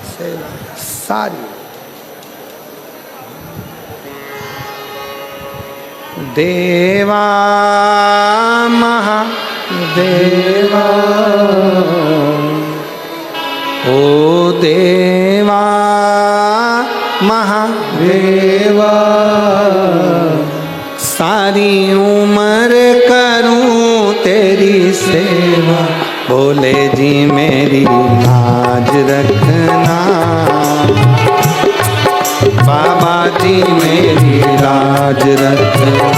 सेवा, सारी। देवा महादेवा, ओ देवा महादेवा, सारी उम्र करूं तेरी सेवा, बोले जी मेरी लाज रखना, बाबा जी मेरी लाज रखना,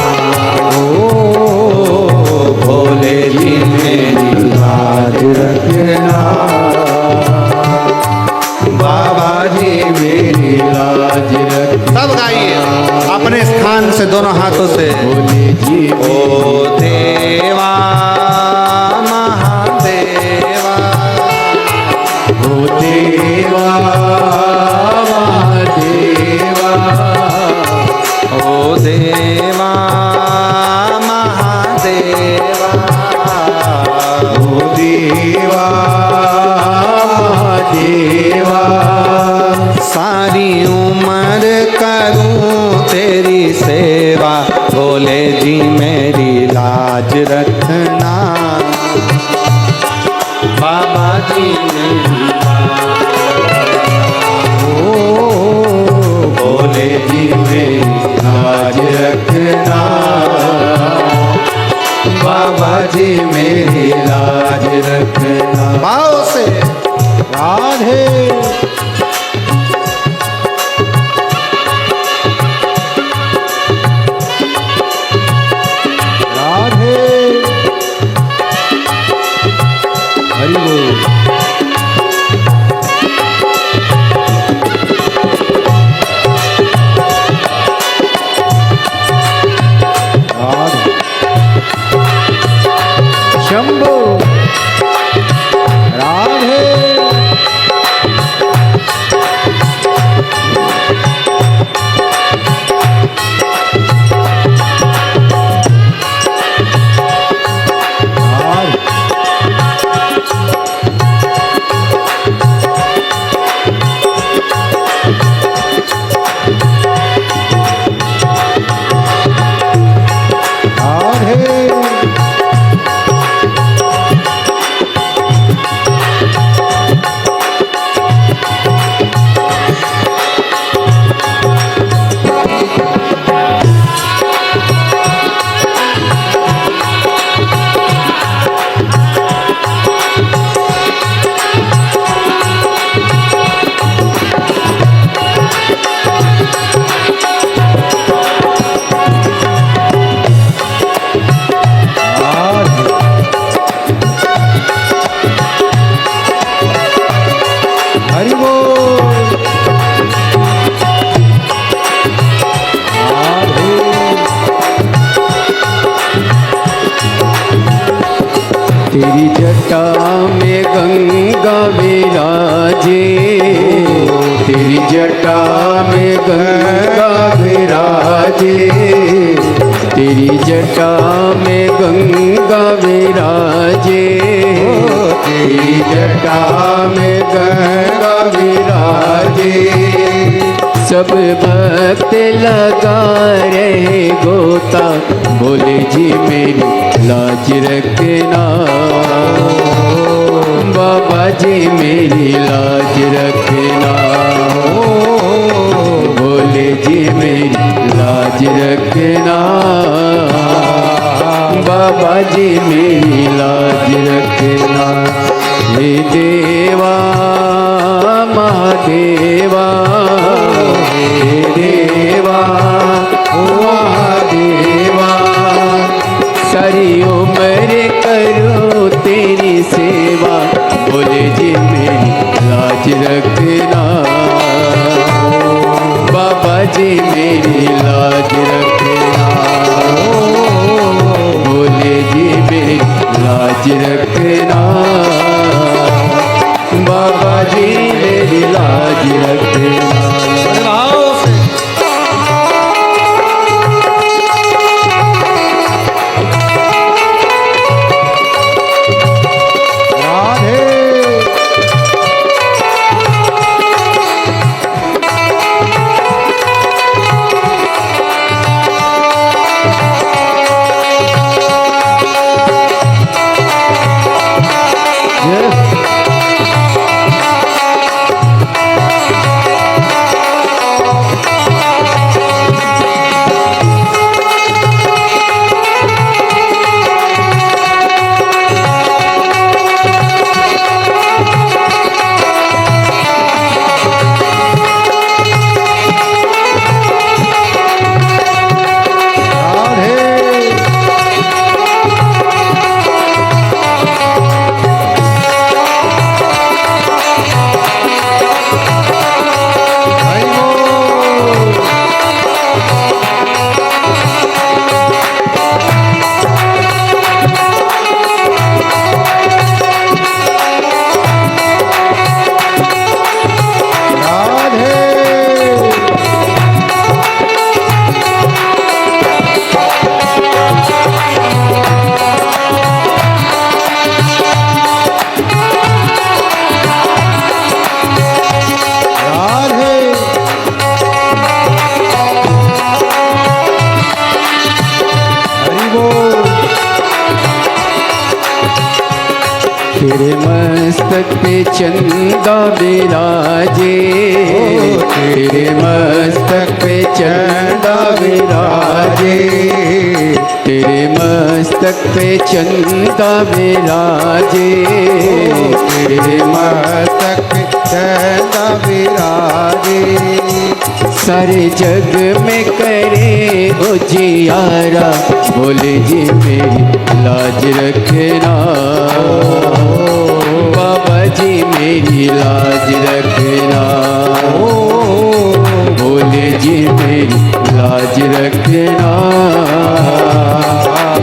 ओ भोले जी मेरी लाज रखना, बाबा जी मेरी लाज रखना। सब गाइए अपने स्थान से दोनों हाथों से, भोले जी ओ देवा महादेवा, ओ देवा महादेवा, ओ देवा महादेवा, ओ देवा महादेवा, सारी उम्र करूं तेरी सेवा, भोले जी मेरी लाज रखना, बाबा जी मेरी भोले जी मेरी लाज रखना, बाबा जी मेरी लाज रखना। भाव से राधे राधे, हरि बोल। शंभो राधे, तेरी जटा में गंगा विराजे, तेरी जटा में गंगा विराजे, तेरी जटा में गंगा विराजे, तेरी जटा में गंगा विराजे, सब भक्त लगा रहे गोता, बोले जी मेरी लाज रखना, बाबा जी मेरी लाज रखना, बोले जी मेरी लाज रखना, बाबा जी मेरी लाज रखना। हे देवा महादेवा, हे देवा महादेवा, सारी उम्र करो तेरी सेवा, बोले जी मेरी लाज रखना, बाबा जी मेरी लाज रखना, बोले जी मेरी लाज रखना, बाबा जी मेरी लाज रखना। तेरे मस्तक पे चंदा विराजे, तेरे मस्तक पे चंदा विराजे, तेरे मस्तक पे चंदा विराजे, तेरे मस्तक पे चंदा विराजे, सारे जग में करे उजियारा, बोले जी मेरी लाज रखना, बाबा जी मेरी लाज रखना, बोले जी मेरी लाज रखना,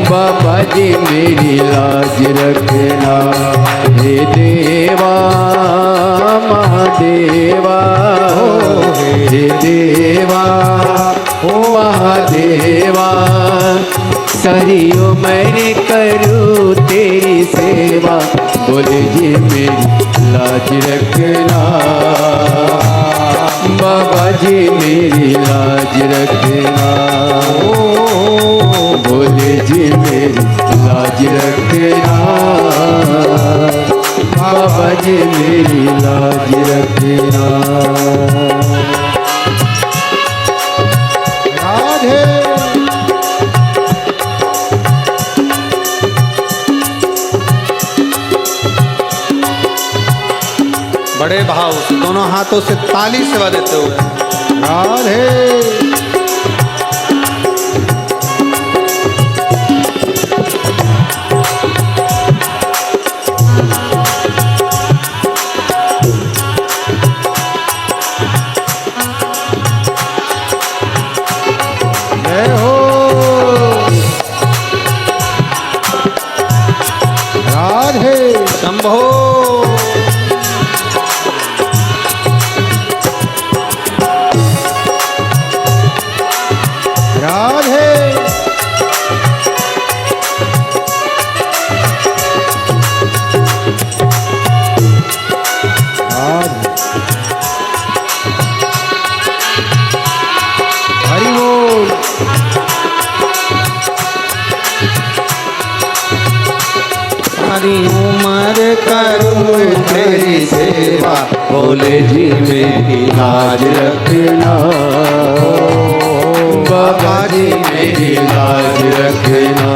बाबा जी मेरी लाज रखना। हे देवा महादेवा, हे देवा ओ महादेवा, सारी उम्र करूँ तेरी सेवा, बोले जी मेरी लाज रखना, बाबा जी मेरी लाज रखना, बोले जी मेरी लाज रखना, बाबा जी मेरी लाज रखना। राधे बड़े भाव से दोनों हाथों से ताली सेवा देते हुए राधे जय हो राधे शंभो। सारी उम्र करूं तेरी सेवा, भोले जी मेरी लाज रखना। बाबा जी मेरी लाज रखना,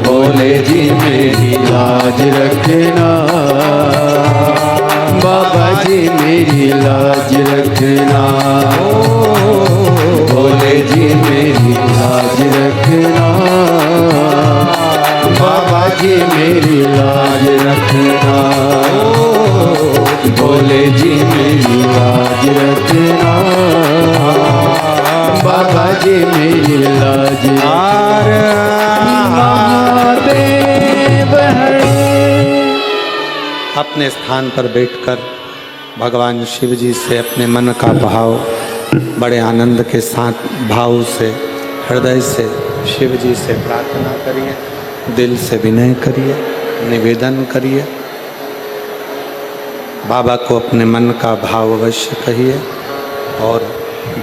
भोले जी मेरी लाज रखना। बाबा जी मेरी लाज रखना, भोले जी मेरी लाज रखना। बाबा जी मेरी लाज रखना, भोले जी मेरी लाज रखना। बाबा जी मेरी लाज महादेव है। अपने स्थान पर बैठकर भगवान शिव जी से अपने मन का भाव बड़े आनंद के साथ, भाव से, हृदय से शिव जी से प्रार्थना करिए, दिल से विनय करिए, निवेदन करिए। बाबा को अपने मन का भाव अवश्य कहिए और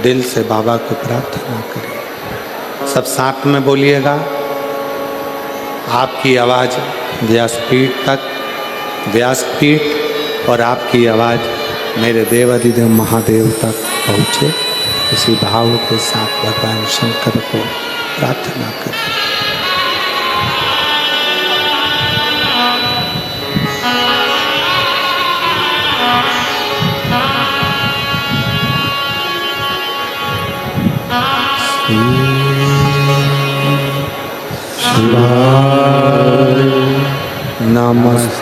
दिल से बाबा को प्रार्थना करिए। सब साथ में बोलिएगा। आपकी आवाज़ व्यासपीठ तक, व्यासपीठ और आपकी आवाज़ मेरे देवाधिदेव महादेव तक पहुँचे। इसी भाव के साथ भगवान शंकर को प्रार्थना करें।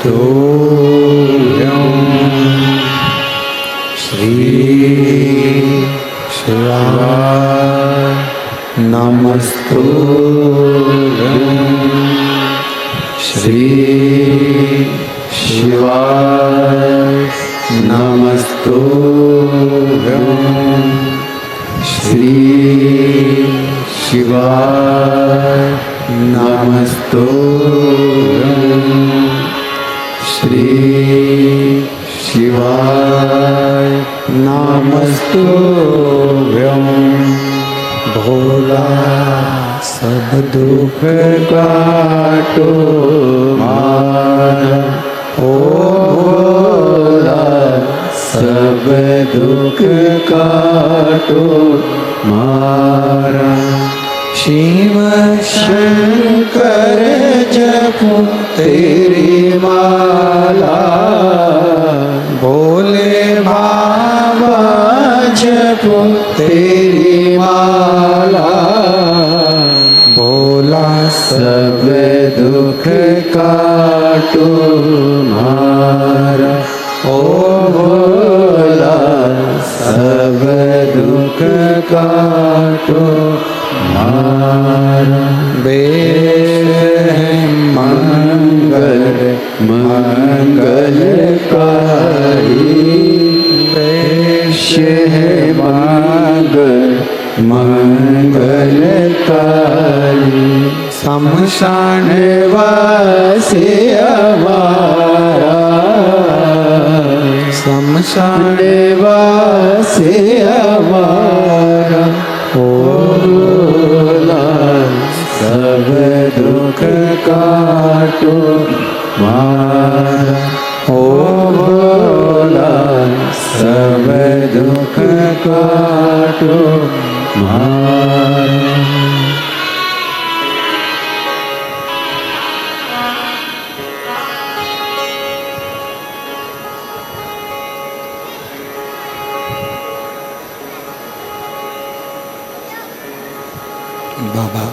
नमस्तुभ्यं श्री शिवाय, नमस्तुभ्यं श्री शिवाय, नमस्तुभ्यं श्री शिवाय, नमस्तुभ्यं श्री शिवाय, नमस्तुभ्यं। भोला सब दुख काटो मारा, ओ भोला सब दुख काटो मारा। शिव शंकर जपो तेरी माला, भोले बाबा जपो तेरी माला। भोला सब दुख काटो मारा, ओ भोला सब दुख काटो मारा। वेद है मंगल मंगलकारी, वेश है मंगल मंगलकारी। शमशान वासी हमारा, शमशान वासी हमारा। ओ भोला सब दुख काटो मारा, ओ भोला सब दुख काटो मारा। बाबा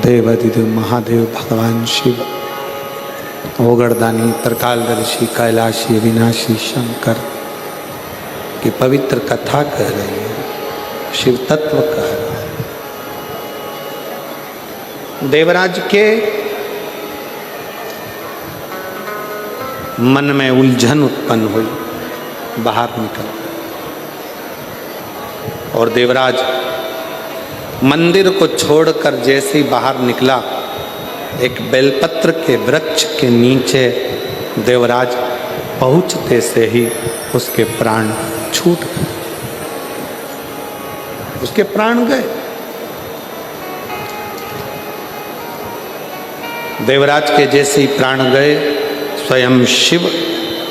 देवाधिदेव महादेव भगवान शिव, ओगरदानी, त्रिकालदर्शी, कैलाशी, अविनाशी शंकर की पवित्र कथा कह रही है, शिव तत्व कह रहा है। देवराज के मन में उलझन उत्पन्न हुई, बाहर निकल और देवराज मंदिर को छोड़कर जैसे ही बाहर निकला, एक बेलपत्र के वृक्ष के नीचे देवराज पहुंचते से ही उसके प्राण छूट गए, उसके प्राण गए। देवराज के जैसे ही प्राण गए, स्वयं शिव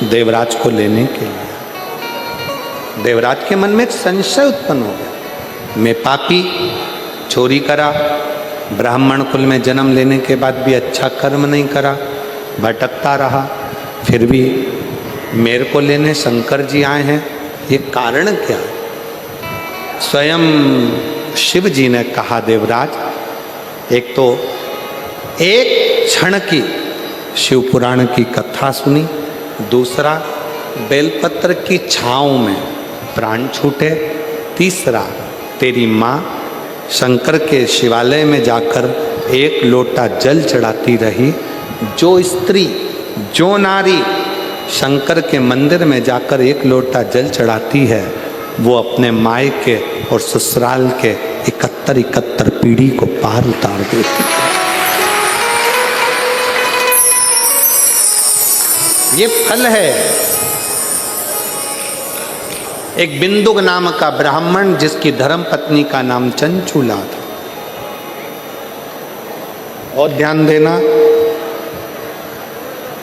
देवराज को लेने के लिए। देवराज के मन में एक संशय उत्पन्न हो गया, मैं पापी, चोरी करा, ब्राह्मण कुल में जन्म लेने के बाद भी अच्छा कर्म नहीं करा, भटकता रहा, फिर भी मेरे को लेने शंकर जी आए हैं, ये कारण क्या है? स्वयं शिव जी ने कहा, देवराज एक तो एक क्षण की शिव पुराण की कथा सुनी, दूसरा बेलपत्र की छाँव में प्राण छूटे, तीसरा तेरी माँ शंकर के शिवालय में जाकर एक लोटा जल चढ़ाती रही। जो स्त्री, जो नारी शंकर के मंदिर में जाकर एक लोटा जल चढ़ाती है, वो अपने मायके और ससुराल के 71 पीढ़ी को पार उतार देती है। ये फल है। एक बिंदुक नाम का ब्राह्मण, जिसकी धर्म पत्नी का नाम चंचूला था। और ध्यान देना,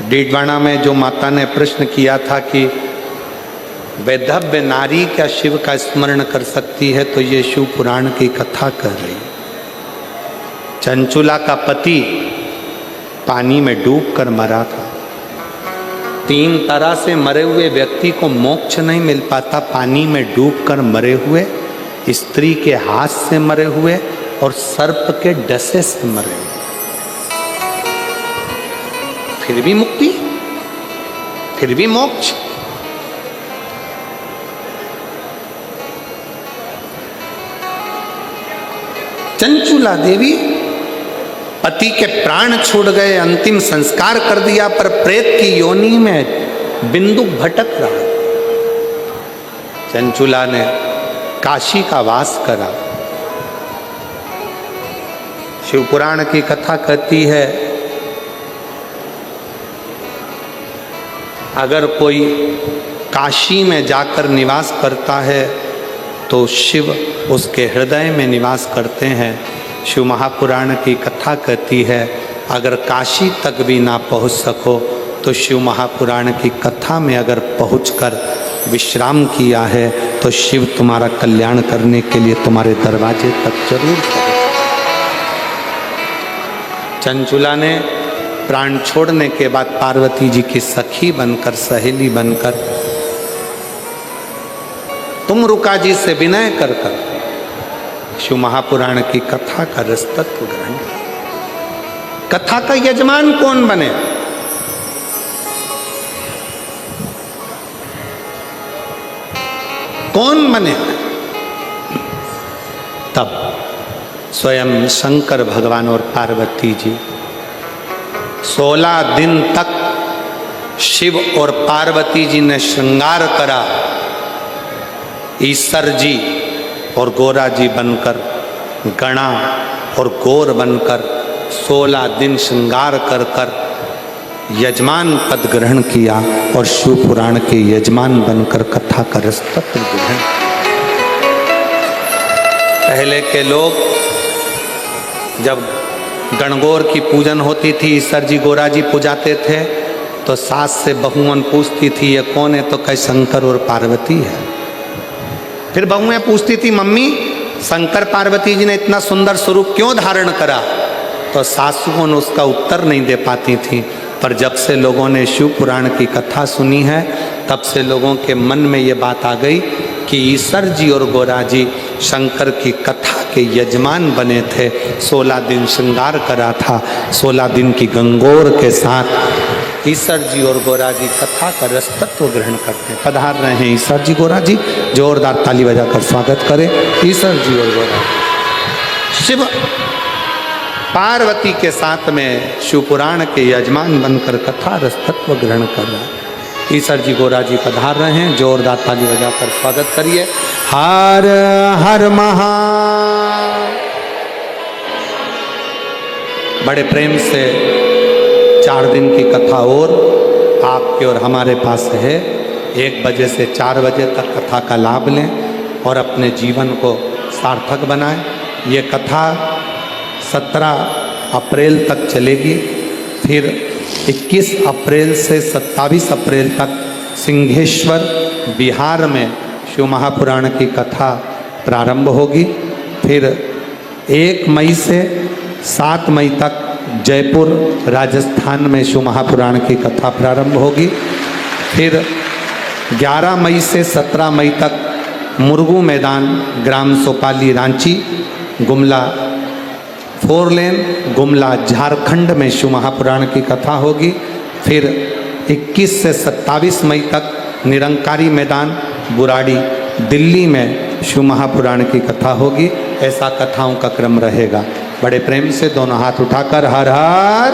डीडवाना में जो माता ने प्रश्न किया था कि वैधव्य नारी क्या शिव का स्मरण कर सकती है, तो ये शिव पुराण की कथा कर रही। चंचूला का पति पानी में डूबकर मरा था। 3 तरह से मरे हुए व्यक्ति को मोक्ष नहीं मिल पाता, पानी में डूबकर मरे हुए, स्त्री के हाथ से मरे हुए और सर्प के डसे से मरे हुए। फिर भी मुक्ति, फिर भी मोक्ष। चंचूला देवी, पति के प्राण छूट गए, अंतिम संस्कार कर दिया, पर प्रेत की योनि में बिंदुक भटक रहा। चंचूला ने काशी का वास करा। शिव पुराण की कथा कहती है, अगर कोई काशी में जाकर निवास करता है तो शिव उसके हृदय में निवास करते हैं। शिव महापुराण की कथा कहती है, अगर काशी तक भी ना पहुंच सको तो शिव महापुराण की कथा में अगर पहुंचकर विश्राम किया है तो शिव तुम्हारा कल्याण करने के लिए तुम्हारे दरवाजे तक जरूर पहुंचे। चंचूला ने प्राण छोड़ने के बाद पार्वती जी की सखी बनकर, सहेली बनकर, तुम रुका जी से विनय कर शिव महापुराण की कथा का रसतत्व ग्रहण। कथा का यजमान कौन बने? कौन बने? तब स्वयं शंकर भगवान और पार्वती जी 16 दिन तक शिव और पार्वती जी ने श्रृंगार करा। ईश्वर जी और गोरा जी बनकर, गणा और गौर बनकर 16 दिन श्रृंगार कर कर यजमान पद ग्रहण किया और शिव पुराण के यजमान बनकर कथा का रसतत्व ग्रहण। पहले के लोग जब गणगौर की पूजन होती थी, ईश्वर जी गोरा जी पूजाते थे, तो सास से बहुओं पूछती थी ये कौन है, तो कहे शंकर और पार्वती है। फिर बहुएं पूछती थी मम्मी शंकर पार्वती जी ने इतना सुंदर स्वरूप क्यों धारण करा, तो सासुओं ने उसका उत्तर नहीं दे पाती थी। पर जब से लोगों ने शिव पुराण की कथा सुनी है, तब से लोगों के मन में ये बात आ गई कि ईश्वर जी और गोरा जी शंकर की कथा के यजमान बने थे। 16 दिन श्रृंगार करा था, 16 दिन की गंगोर के साथ ईश्वर जी और गोरा जी कथा का रसतत्व ग्रहण करते हैं। पधार रहे हैं ईश्वर जी, गोरा जी, जोरदार ताली बजाकर स्वागत करें ईश्वर जी और गोरा जी। शिव पार्वती के साथ में शिव पुराण के यजमान बनकर कथा रसतत्व ग्रहण कर रहे हैं। ईश्वर जी गोरा जी पधार रहे हैं, जोरदार ताली बजाकर स्वागत करिए। हर हर महा। बड़े प्रेम से 4 दिन की कथा और आपके और हमारे पास है। 1 बजे से 4 बजे तक कथा का लाभ लें और अपने जीवन को सार्थक बनाएं। ये कथा 17 अप्रैल तक चलेगी। फिर 21 अप्रैल से 27 अप्रैल तक सिंहेश्वर बिहार में शिव महापुराण की कथा प्रारंभ होगी। फिर 1 मई से 7 मई तक जयपुर राजस्थान में शिव महापुराण की कथा प्रारंभ होगी। फिर 11 मई से 17 मई तक मुरगू मैदान, ग्राम सोपाली, रांची, गुमला 4 लेन, गुमला झारखंड में शिव महापुराण की कथा होगी। फिर 21 से 27 मई तक निरंकारी मैदान, बुराड़ी, दिल्ली में शिव महापुराण की कथा होगी। ऐसा कथाओं का क्रम रहेगा। बड़े प्रेम से दोनों हाथ उठाकर हर हर